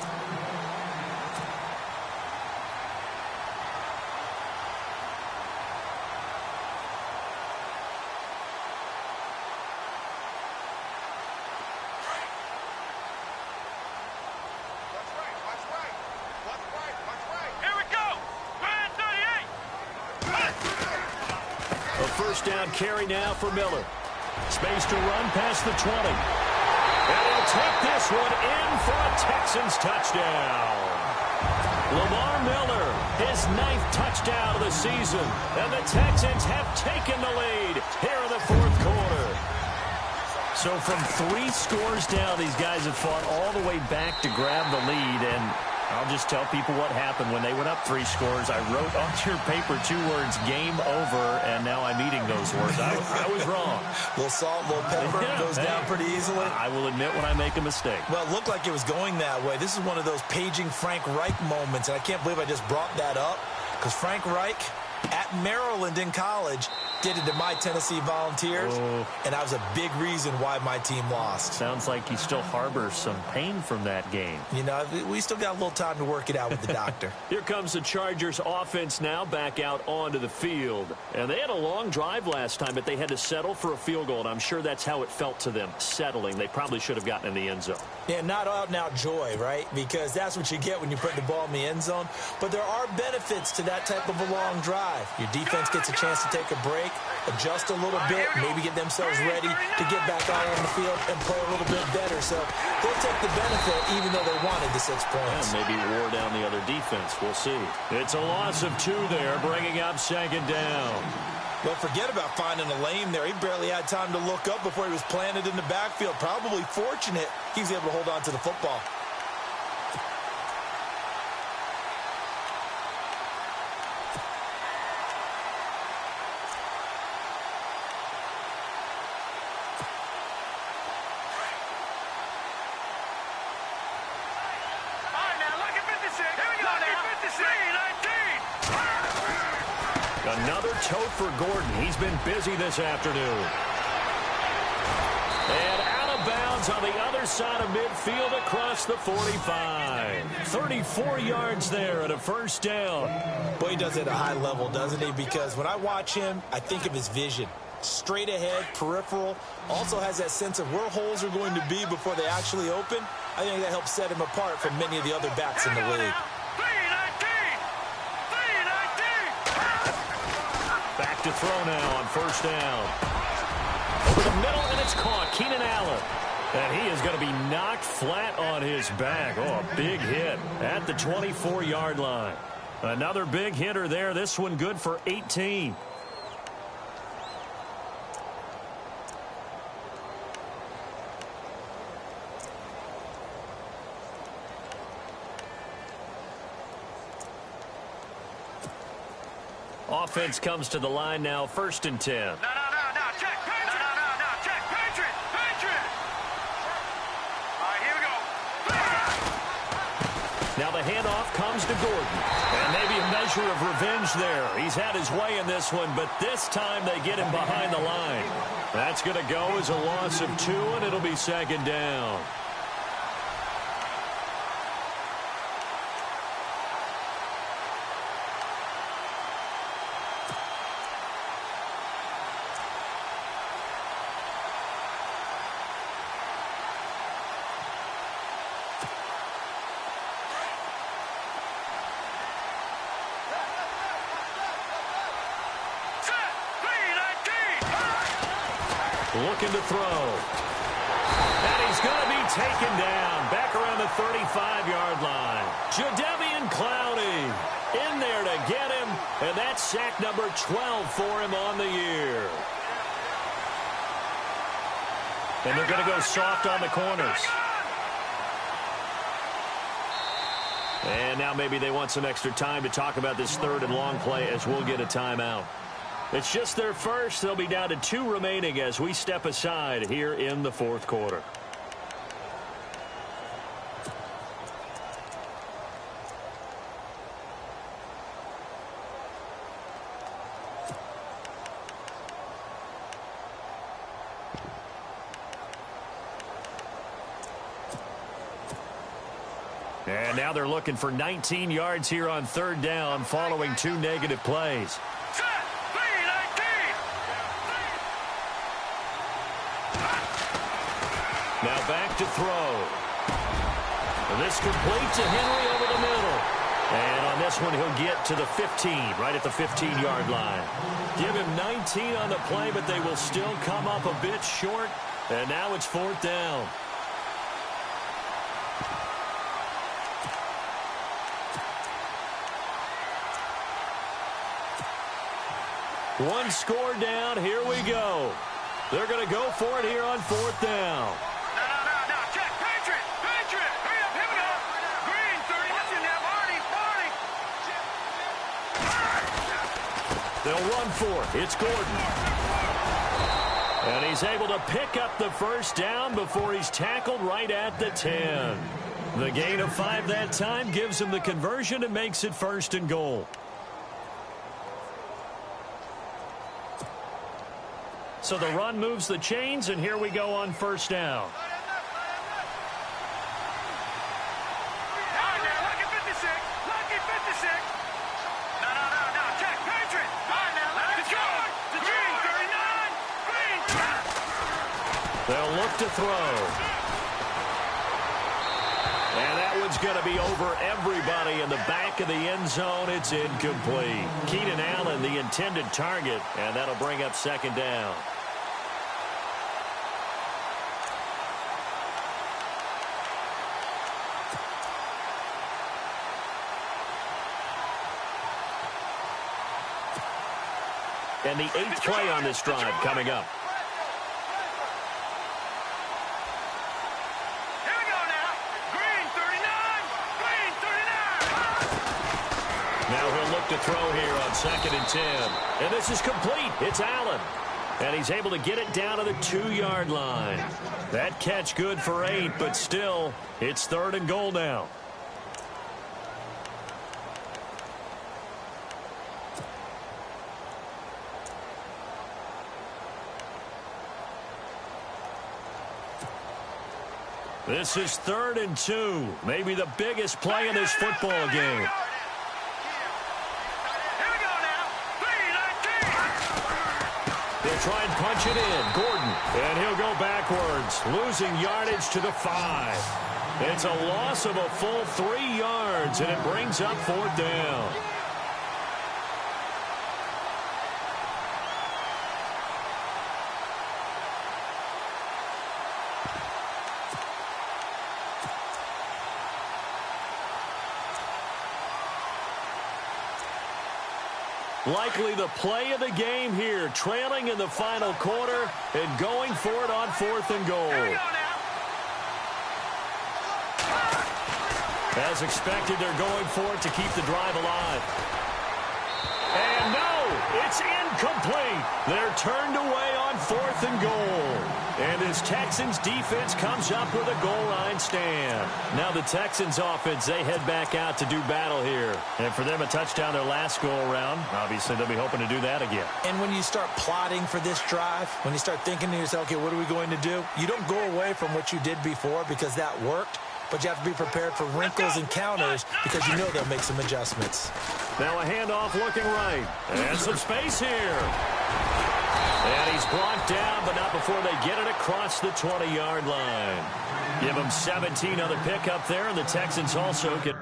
First down carry now for Miller. Space to run past the 20. And he'll take this one in for a Texans touchdown. Lamar Miller, his 9th touchdown of the season. And the Texans have taken the lead here in the 4th quarter. So from 3 scores down, these guys have fought all the way back to grab the lead. And I'll just tell people what happened when they went up 3 scores. I wrote onto your paper 2 words, game over, and now I'm eating those words. I was wrong. A little salt, a little pepper, goes down pretty easily. I will admit when I make a mistake. Well, it looked like it was going that way. This is one of those paging Frank Reich moments, and I can't believe I just brought that up, because Frank Reich at Maryland in college did it to my Tennessee Volunteers, and that was a big reason why my team lost. Sounds like he still harbors some pain from that game. You know, we still got a little time to work it out with the doctor. Here comes the Chargers offense now back out onto the field. And they had a long drive last time, but they had to settle for a field goal, and I'm sure that's how it felt to them, settling. They probably should have gotten in the end zone. Yeah, not out-and-out joy, right? Because that's what you get when you put the ball in the end zone. But there are benefits to that type of a long drive. Your defense gets a chance to take a break, adjust a little bit, maybe get themselves ready to get back out on the field and play a little bit better. So they'll take the benefit even though they wanted the 6 points. Yeah, maybe wore down the other defense. We'll see. It's a loss of 2 there, bringing up 2nd down. Well, forget about finding a lane there. He barely had time to look up before he was planted in the backfield. Probably fortunate he was able to hold on to the football. Another tote for Gordon. He's been busy this afternoon. And out of bounds on the other side of midfield across the 45. 34 yards there at a first down. Boy, he does it at a high level, doesn't he? Because when I watch him, I think of his vision. Straight ahead, peripheral. Also has that sense of where holes are going to be before they actually open. I think that helps set him apart from many of the other backs in the league. Back to throw now on first down. Over the middle, and it's caught. Keenan Allen. And he is going to be knocked flat on his back. Oh, a big hit at the 24-yard line. Another big hitter there. This one good for 18. Offense comes to the line now, 1st and 10. No, check, Patriot. No, check, Patriot. All right, here we go. Now the handoff comes to Gordon. And maybe a measure of revenge there. He's had his way in this one, but this time they get him behind the line. That's going to go as a loss of 2, and it'll be 2nd down. Looking to throw. And he's going to be taken down back around the 35-yard line. Jadeveon Clowney in there to get him, and that's sack number 12 for him on the year. And they're going to go soft on the corners. And now maybe they want some extra time to talk about this 3rd and long play as we'll get a timeout. It's just their first. They'll be down to 2 remaining as we step aside here in the 4th quarter. And now they're looking for 19 yards here on 3rd down following 2 negative plays. Now back to throw. This complete to Henry over the middle. And on this one, he'll get to the 15, right at the 15-yard line. Give him 19 on the play, but they will still come up a bit short. And now it's 4th down. One score down. Here we go. They're going to go for it here on 4th down. No, check, Patriot. Hurry up, here we go. Green, 30, that's in there. Marty. They'll run for it. It's Gordon. And he's able to pick up the 1st down before he's tackled right at the 10. The gain of 5 that time gives him the conversion and makes it 1st and goal. So the run moves the chains, and here we go on 1st down. Lucky 56. No, check, Patriot. Let's go. Green, 39. They'll look to throw. And that one's going to be over everybody in the back of the end zone. It's incomplete. Keenan Allen, the intended target, and that'll bring up 2nd down. And the 8th play on this drive coming up. Here we go now. Green, 39. Now he'll look to throw here on 2nd and 10. And this is complete. It's Allen. And he's able to get it down to the 2-yard line. That catch good for 8, but still, it's 3rd and goal now. This is 3rd and 2. Maybe the biggest play in this football game. They'll try and punch it in. Gordon. And he'll go backwards, losing yardage to the 5. It's a loss of a full 3 yards, and it brings up 4th down. Likely the play of the game here, trailing in the final quarter and going for it on 4th and goal. Here we go now. As expected, they're going for it to keep the drive alive. And no, it's incomplete. They're turned away on 4th and goal. And this Texans defense comes up with a goal line stand. Now the Texans offense, they head back out to do battle here. And for them, a touchdown their last go-around. Obviously, they'll be hoping to do that again. And when you start plotting for this drive, when you start thinking to yourself, okay, what are we going to do? You don't go away from what you did before because that worked. But you have to be prepared for wrinkles and counters because you know they'll make some adjustments. Now a handoff looking right. And some space here. And he's blocked down, but not before they get it across the 20-yard line. Give him 17 on the pickup there, and the Texans also get...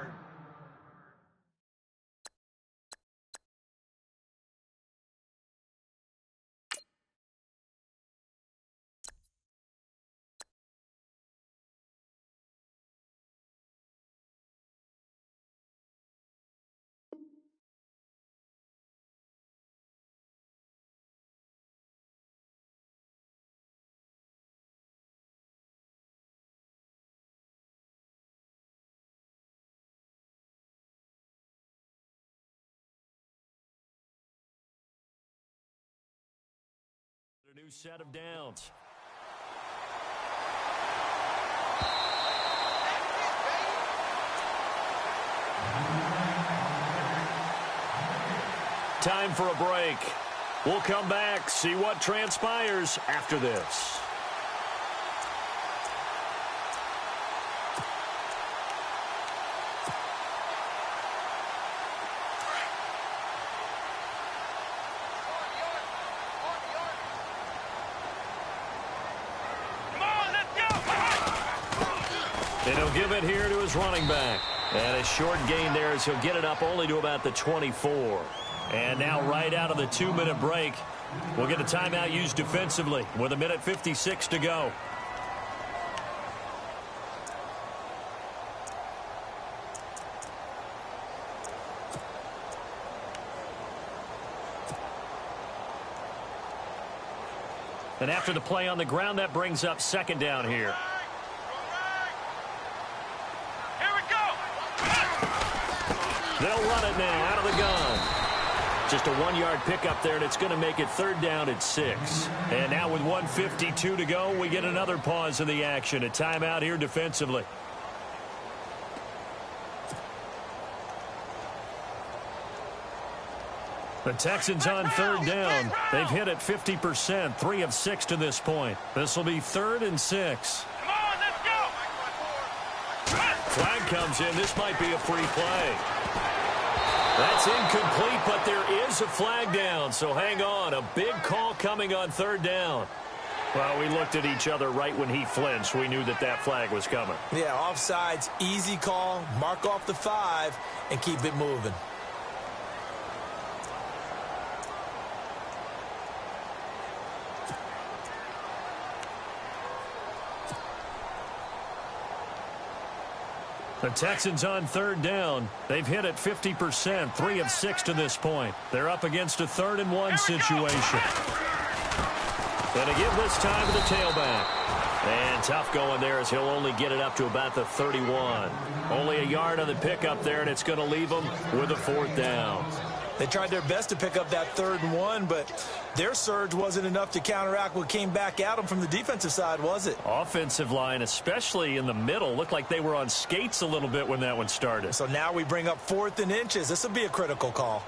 A new set of downs. Time for a break. We'll come back, see what transpires after this. And he'll give it here to his running back. And a short gain there as he'll get it up only to about the 24. And now right out of the 2-minute break, we'll get a timeout used defensively with 1:56 to go. And after the play on the ground, that brings up 2nd down here. They'll run it now out of the gun. Just a 1-yard pickup there, and it's going to make it 3rd down at 6. And now with 1:52 to go, we get another pause in the action. A timeout here defensively. The Texans on 3rd down. They've hit it 50%, 3 of 6 to this point. This will be 3rd and 6. Come on, let's go. Flag comes in. This might be a free play. That's incomplete, but there is a flag down, so hang on. A big call coming on 3rd down. Well, we looked at each other right when he flinched. We knew that that flag was coming. Yeah, offsides, easy call, mark off the 5, and keep it moving. The Texans on 3rd down. They've hit it 50%, 3 of 6 to this point. They're up against a 3rd and 1 situation. And a give this time to the tailback. And tough going there as he'll only get it up to about the 31. Only a yard on the pickup there, and it's going to leave him with a 4th down. They tried their best to pick up that 3rd and 1, but their surge wasn't enough to counteract what came back at them from the defensive side, was it? Offensive line, especially in the middle, looked like they were on skates a little bit when that one started. So now we bring up 4th and inches. This will be a critical call.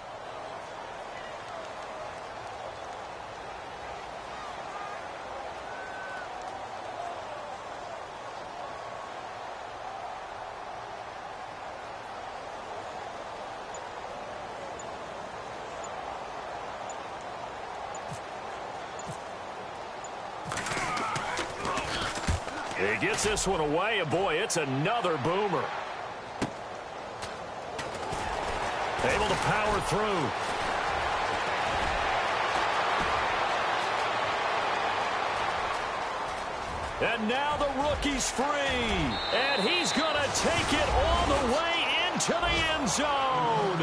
He gets this one away, and boy, it's another boomer. Able to power through. And now the rookie's free. And he's going to take it all the way into the end zone.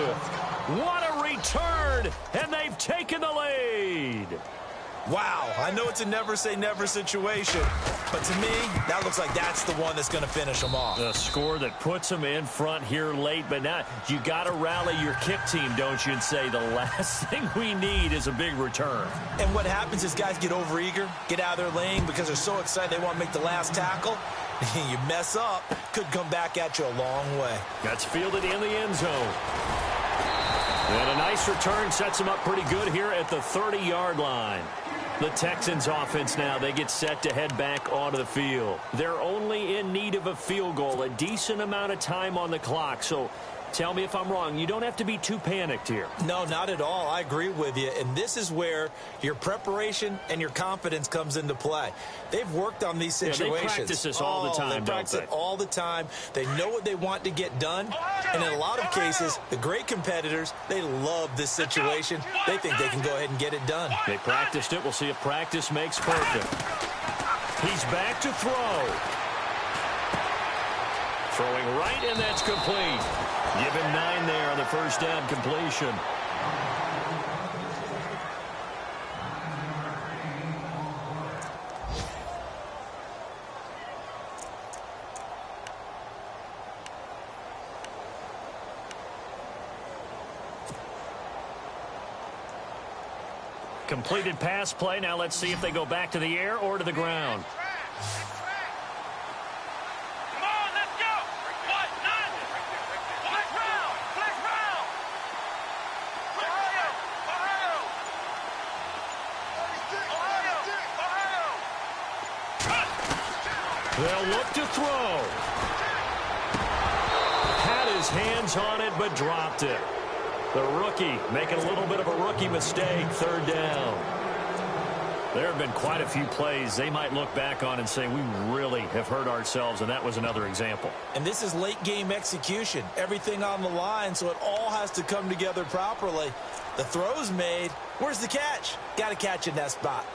What a turn, and they've taken the lead. Wow, I know it's a never-say-never situation, but to me, that looks like that's the one that's going to finish them off. The score that puts them in front here late, but now you got to rally your kick team, don't you, and say the last thing we need is a big return. And what happens is guys get overeager, get out of their lane because they're so excited they want to make the last tackle. You mess up, could come back at you a long way. That's fielded in the end zone. And a nice return sets them up pretty good here at the 30-yard line. The Texans offense now, they get set to head back onto the field. They're only in need of a field goal, a decent amount of time on the clock. So tell me if I'm wrong. You don't have to be too panicked here. No, not at all. I agree with you. And this is where your preparation and your confidence comes into play. They've worked on these situations. Yeah, they practice this all the time, They practice it all the time. They know what they want to get done. And in a lot of cases, the great competitors, they love this situation. They think they can go ahead and get it done. They practiced it. We'll see if practice makes perfect. He's back to throw. Throwing right, and that's complete. Give him 9 there on the first down completion. Completed pass play. Now let's see if they go back to the air or to the ground. They'll look to throw. Had his hands on it, but dropped it. The rookie making a little bit of a rookie mistake, third down. There have been quite a few plays they might look back on and say, we really have hurt ourselves, and that was another example. And this is late game execution. Everything on the line, so it all has to come together properly. The throw's made. Where's the catch? Got to catch in that spot.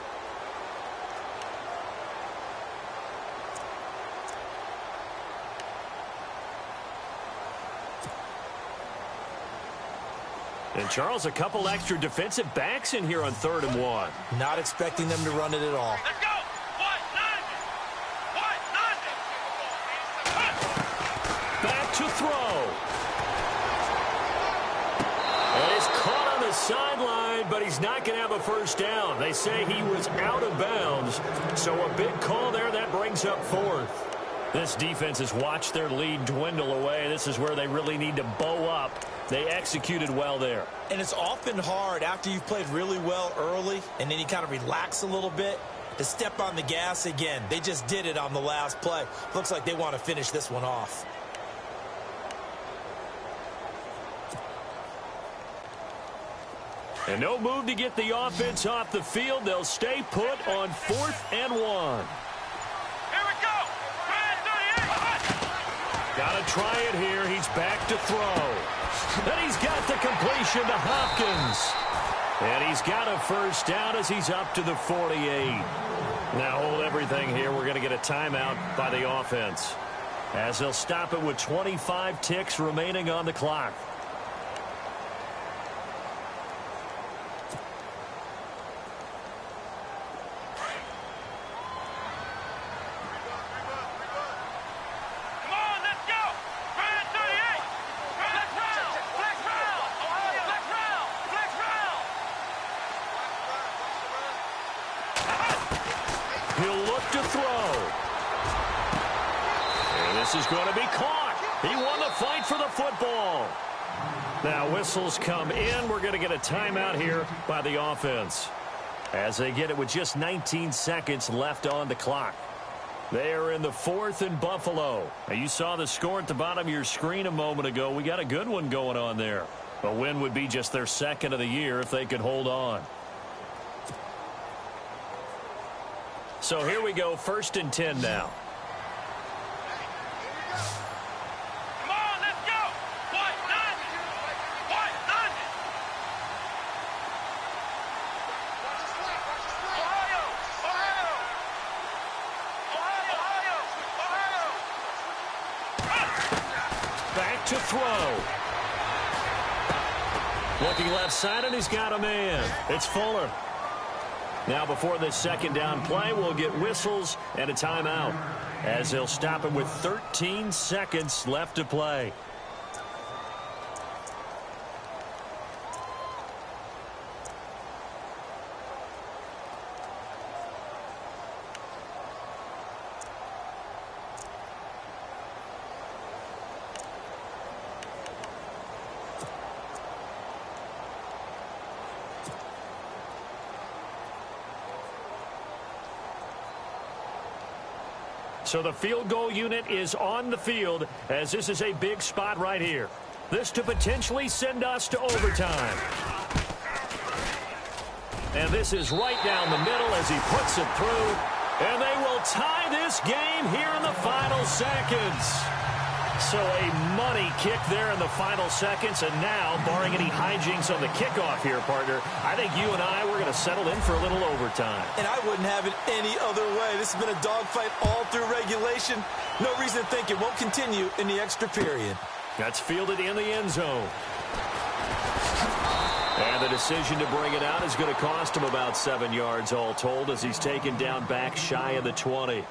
And, Charles, a couple extra defensive backs in here on 3rd and 1. Not expecting them to run it at all. Let's go! Back to throw. And he's caught on the sideline, but he's not going to have a first down. They say he was out of bounds. So a big call there. That brings up 4th. This defense has watched their lead dwindle away. This is where they really need to bow up. They executed well there. And it's often hard after you've played really well early and then you kind of relax a little bit to step on the gas again. They just did it on the last play. Looks like they want to finish this one off. And no move to get the offense off the field. They'll stay put on 4th and 1. Here we go! Got to try it here. He's back to throw. And he's got the completion to Hopkins. And he's got a first down as he's up to the 48. Now hold everything here. We're going to get a timeout by the offense, as they'll stop it with 25 ticks remaining on the clock. Is going to be caught. He won the fight for the football. Now whistles come in. We're going to get a timeout here by the offense, as they get it with just 19 seconds left on the clock. They are in the 4th and Buffalo. Now, you saw the score at the bottom of your screen a moment ago. We got a good one going on there. A win would be just their 2nd of the year if they could hold on. So here we go, 1st and 10 now. To throw. Looking left side, and he's got a man. It's Fuller. Now before this second down play, we'll get whistles and a timeout, as they'll stop him with 13 seconds left to play. So the field goal unit is on the field, as this is a big spot right here. This to potentially send us to overtime. And this is right down the middle as he puts it through. And they will tie this game here in the final seconds. So a money kick there in the final seconds. And now, barring any hijinks on the kickoff here, partner, I think you and I, we're going to settle in for a little overtime. And I wouldn't have it any other way. This has been a dogfight all through regulation. No reason to think it won't continue in the extra period. That's fielded in the end zone. And the decision to bring it out is going to cost him about 7 yards all told, as he's taken down back shy of the 20.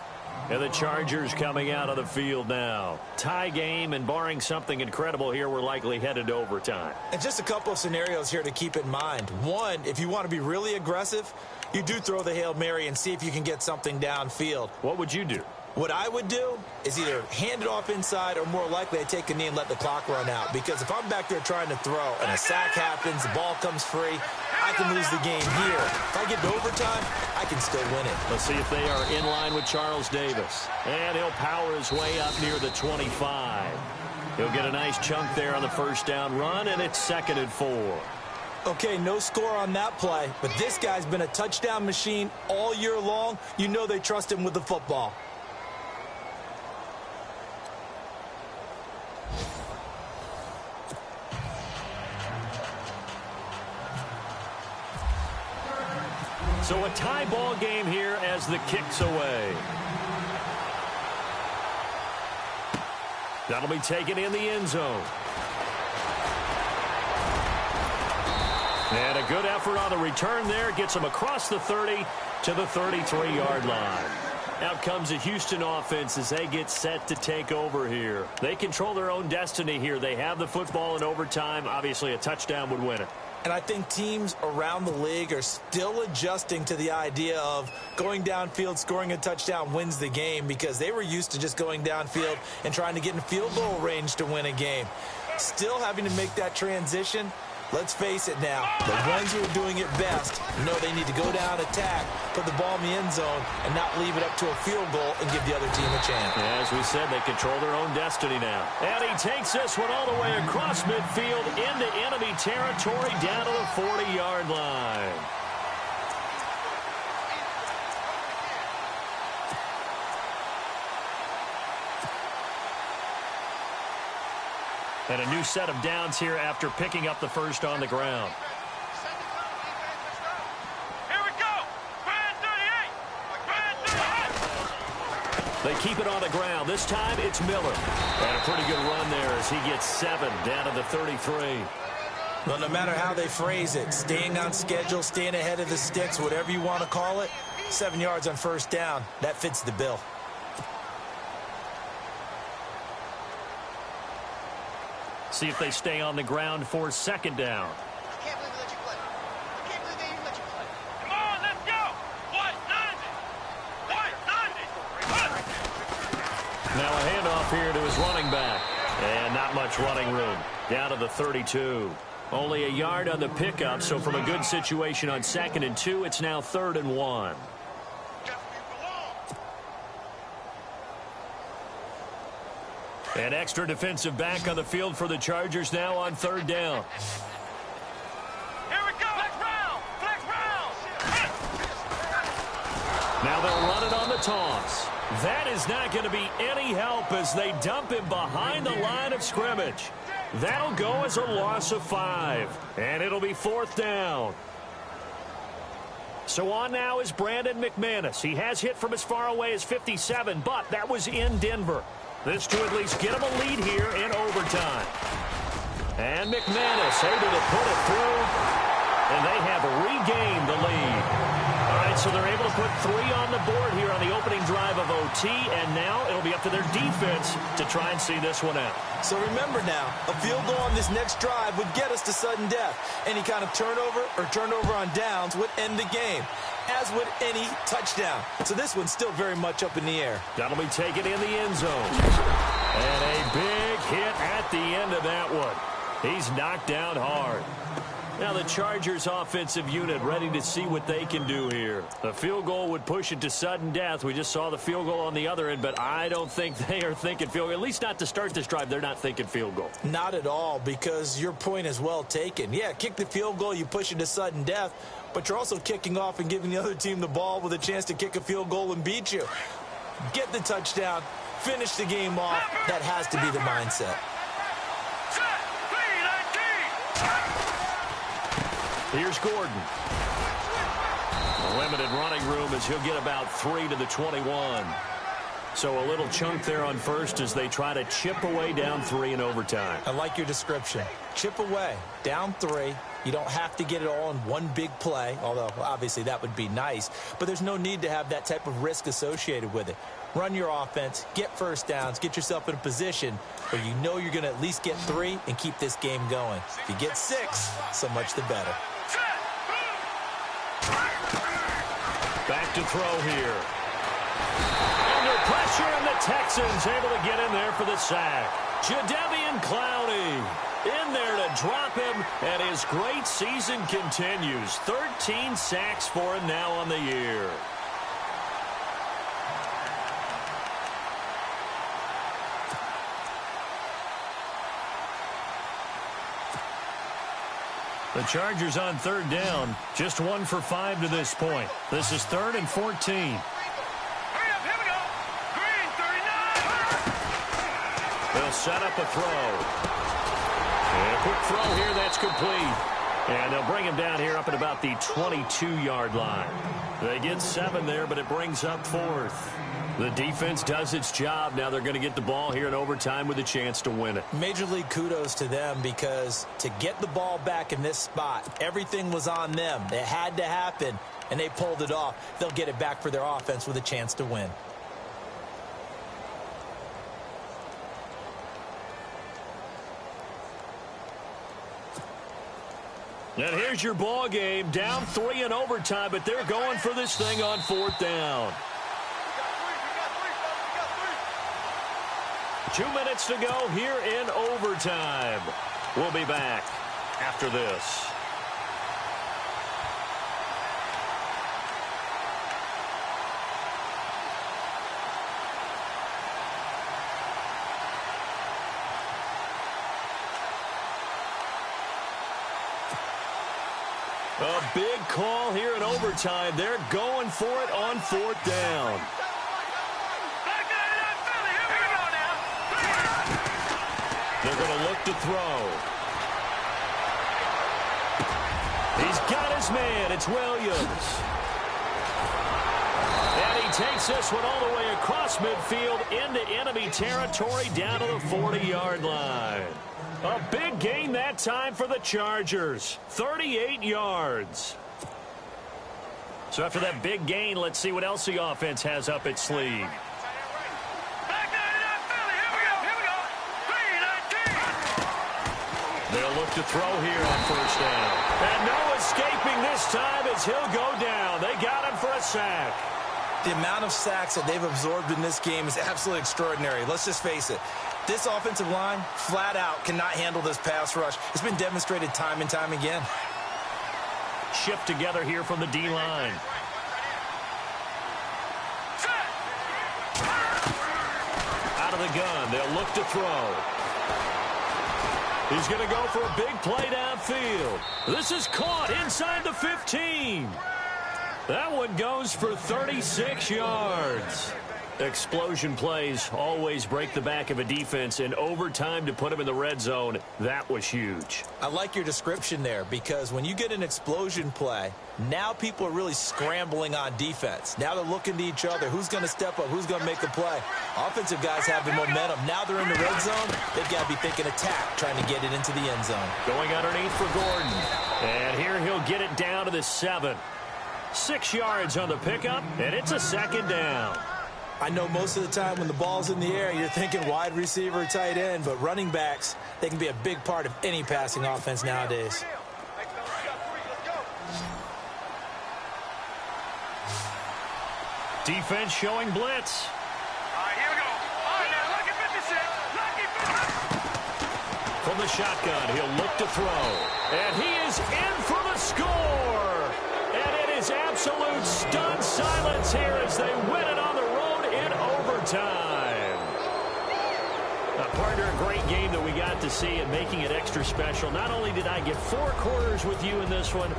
And the Chargers coming out of the field now. Tie game, and barring something incredible here, we're likely headed to overtime. And just a couple of scenarios here to keep in mind. One, if you want to be really aggressive, you do throw the Hail Mary and see if you can get something downfield. What would you do? What I would do is either hand it off inside, or more likely I take a knee and let the clock run out. Because if I'm back there trying to throw and a sack happens, the ball comes free, I can lose the game here. If I get to overtime, I can still win it. Let's see if they are in line with Charles Davis. And he'll power his way up near the 25. He'll get a nice chunk there on the first down run, and it's 2nd and 4. Okay, no score on that play, but this guy's been a touchdown machine all year long. You know they trust him with the football. So a tie ball game here as the kick's away. That'll be taken in the end zone. And a good effort on the return there. Gets him across the 30 to the 33-yard line. Out comes the Houston offense as they get set to take over here. They control their own destiny here. They have the football in overtime. Obviously, a touchdown would win it. And I think teams around the league are still adjusting to the idea of going downfield, scoring a touchdown wins the game, because they were used to just going downfield and trying to get in field goal range to win a game. Still having to make that transition. Let's face it now, the ones who are doing it best know they need to go down, attack, put the ball in the end zone, and not leave it up to a field goal and give the other team a chance. As we said, they control their own destiny now. And he takes this one all the way across midfield into enemy territory down to the 40-yard line. And a new set of downs here after picking up the first on the ground. Here we go. Band 38. They keep it on the ground. This time it's Miller. And a pretty good run there as he gets 7 down to the 33. Well, no matter how they phrase it, staying on schedule, staying ahead of the sticks, whatever you want to call it, 7 yards on first down, that fits the bill. See if they stay on the ground for second down. I can't believe they let you play. I can't believe they even let you play. Come on, let's go. White 90. Now a handoff here to his running back. And not much running room. Down to the 32. Only a yard on the pickup, so from a good situation on 2nd and 2, it's now 3rd and 1. An extra defensive back on the field for the Chargers now on 3rd down. Here we go. Flex round. Flex round. Now they'll run it on the toss. That is not going to be any help as they dump him behind the line of scrimmage. That'll go as a loss of 5. And it'll be 4th down. So on now is Brandon McManus. He has hit from as far away as 57, but that was in Denver. This to at least get him a lead here in overtime. And McManus able to put it through, and they have regained the lead. All right, so they're able to put 3 on the board here on the opening drive of OT, and now it'll be up to their defense to try and see this one out. So remember now, a field goal on this next drive would get us to sudden death. Any kind of turnover or turnover on downs would end the game, as would any touchdown. So this one's still very much up in the air. That'll be taken in the end zone. And a big hit at the end of that one. He's knocked down hard. Now the Chargers offensive unit ready to see what they can do here. The field goal would push it to sudden death. We just saw the field goal on the other end, but I don't think they are thinking field goal. At least not to start this drive. They're not thinking field goal. Not at all, because your point is well taken. Yeah, kick the field goal, you push it to sudden death, but you're also kicking off and giving the other team the ball with a chance to kick a field goal and beat you. Get the touchdown, finish the game off. That has to be the mindset. Here's Gordon. Limited running room as he'll get about 3 to the 21. So a little chunk there on first as they try to chip away down 3 in overtime. I like your description. Chip away, down 3. You don't have to get it all in one big play, although obviously that would be nice. But there's no need to have that type of risk associated with it. Run your offense, get first downs, get yourself in a position where you know you're going to at least get 3 and keep this game going. If you get 6, so much the better. Back to throw here. Under pressure, and the Texans able to get in there for the sack. Jadeveon Clowney in there to drop him, and his great season continues. 13 sacks for him now on the year. The Chargers on 3rd down, just 1 for 5 to this point. This is 3rd and 14. Hurry up, here we go. Green, 39. They'll set up a throw. And a quick throw here, that's complete. And they'll bring him down here up at about the 22-yard line. They get 7 there, but it brings up 4th. The defense does its job. Now they're going to get the ball here in overtime with a chance to win it. Major league kudos to them, because to get the ball back in this spot, everything was on them. It had to happen, and they pulled it off. They'll get it back for their offense with a chance to win. And here's your ball game. Down 3 in overtime, but they're going for this thing on 4th down. 2 minutes to go here in overtime. We'll be back after this. A big call here in overtime. They're going for it on 4th down. They're going to look to throw. He's got his man. It's Williams. And he takes this one all the way across midfield into enemy territory down to the 40-yard line. A big gain that time for the Chargers. 38 yards. So after that big gain, let's see what else the offense has up its sleeve. They'll look to throw here on 1st down. And no escaping this time as he'll go down. They got him for a sack. The amount of sacks that they've absorbed in this game is absolutely extraordinary. Let's just face it. This offensive line, flat out, cannot handle this pass rush. It's been demonstrated time and time again. Shift together here from the D-line. Out of the gun. They'll look to throw. He's going to go for a big play downfield. This is caught inside the 15. That one goes for 36 yards. Explosion plays always break the back of a defense, and overtime to put them in the red zone, that was huge. I like your description there, because when you get an explosion play, now people are really scrambling on defense. Now they're looking to each other. Who's going to step up? Who's going to make a play? Offensive guys have the momentum. Now they're in the red zone. They've got to be thinking attack, trying to get it into the end zone. Going underneath for Gordon. And here he'll get it down to the 7. 6 yards on the pickup, and it's a second down. I know most of the time when the ball's in the air, you're thinking wide receiver, tight end, but running backs, they can be a big part of any passing offense nowadays. Defense showing blitz. All right, here we go. All right, now, lucky 56. Lucky 56. From the shotgun, he'll look to throw. And he is in for the score. And it is absolute stunned silence here as they win it on the road in overtime. Partner, a great game that we got to see and making it extra special. Not only did I get 4 quarters with you in this one,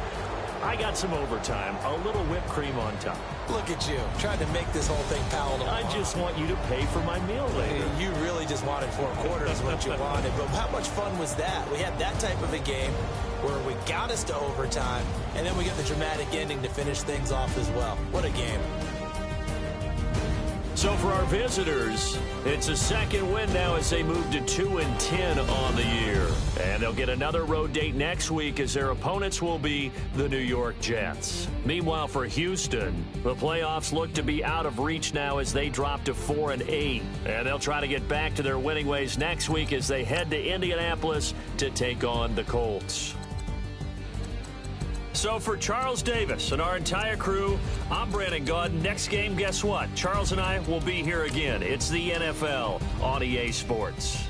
I got some overtime, a little whipped cream on top. Look at you, trying to make this whole thing palatable. I just want you to pay for my meal later. You really just wanted 4 quarters what you wanted. But how much fun was that? We had that type of a game where we got us to overtime, and then we got the dramatic ending to finish things off as well. What a game. So for our visitors, it's a second win now as they move to 2-10 on the year. And they'll get another road date next week as their opponents will be the New York Jets. Meanwhile, for Houston, the playoffs look to be out of reach now as they drop to 4-8. And they'll try to get back to their winning ways next week as they head to Indianapolis to take on the Colts. So for Charles Davis and our entire crew, I'm Brandon Gaudin. Next game, guess what? Charles and I will be here again. It's the NFL on EA Sports.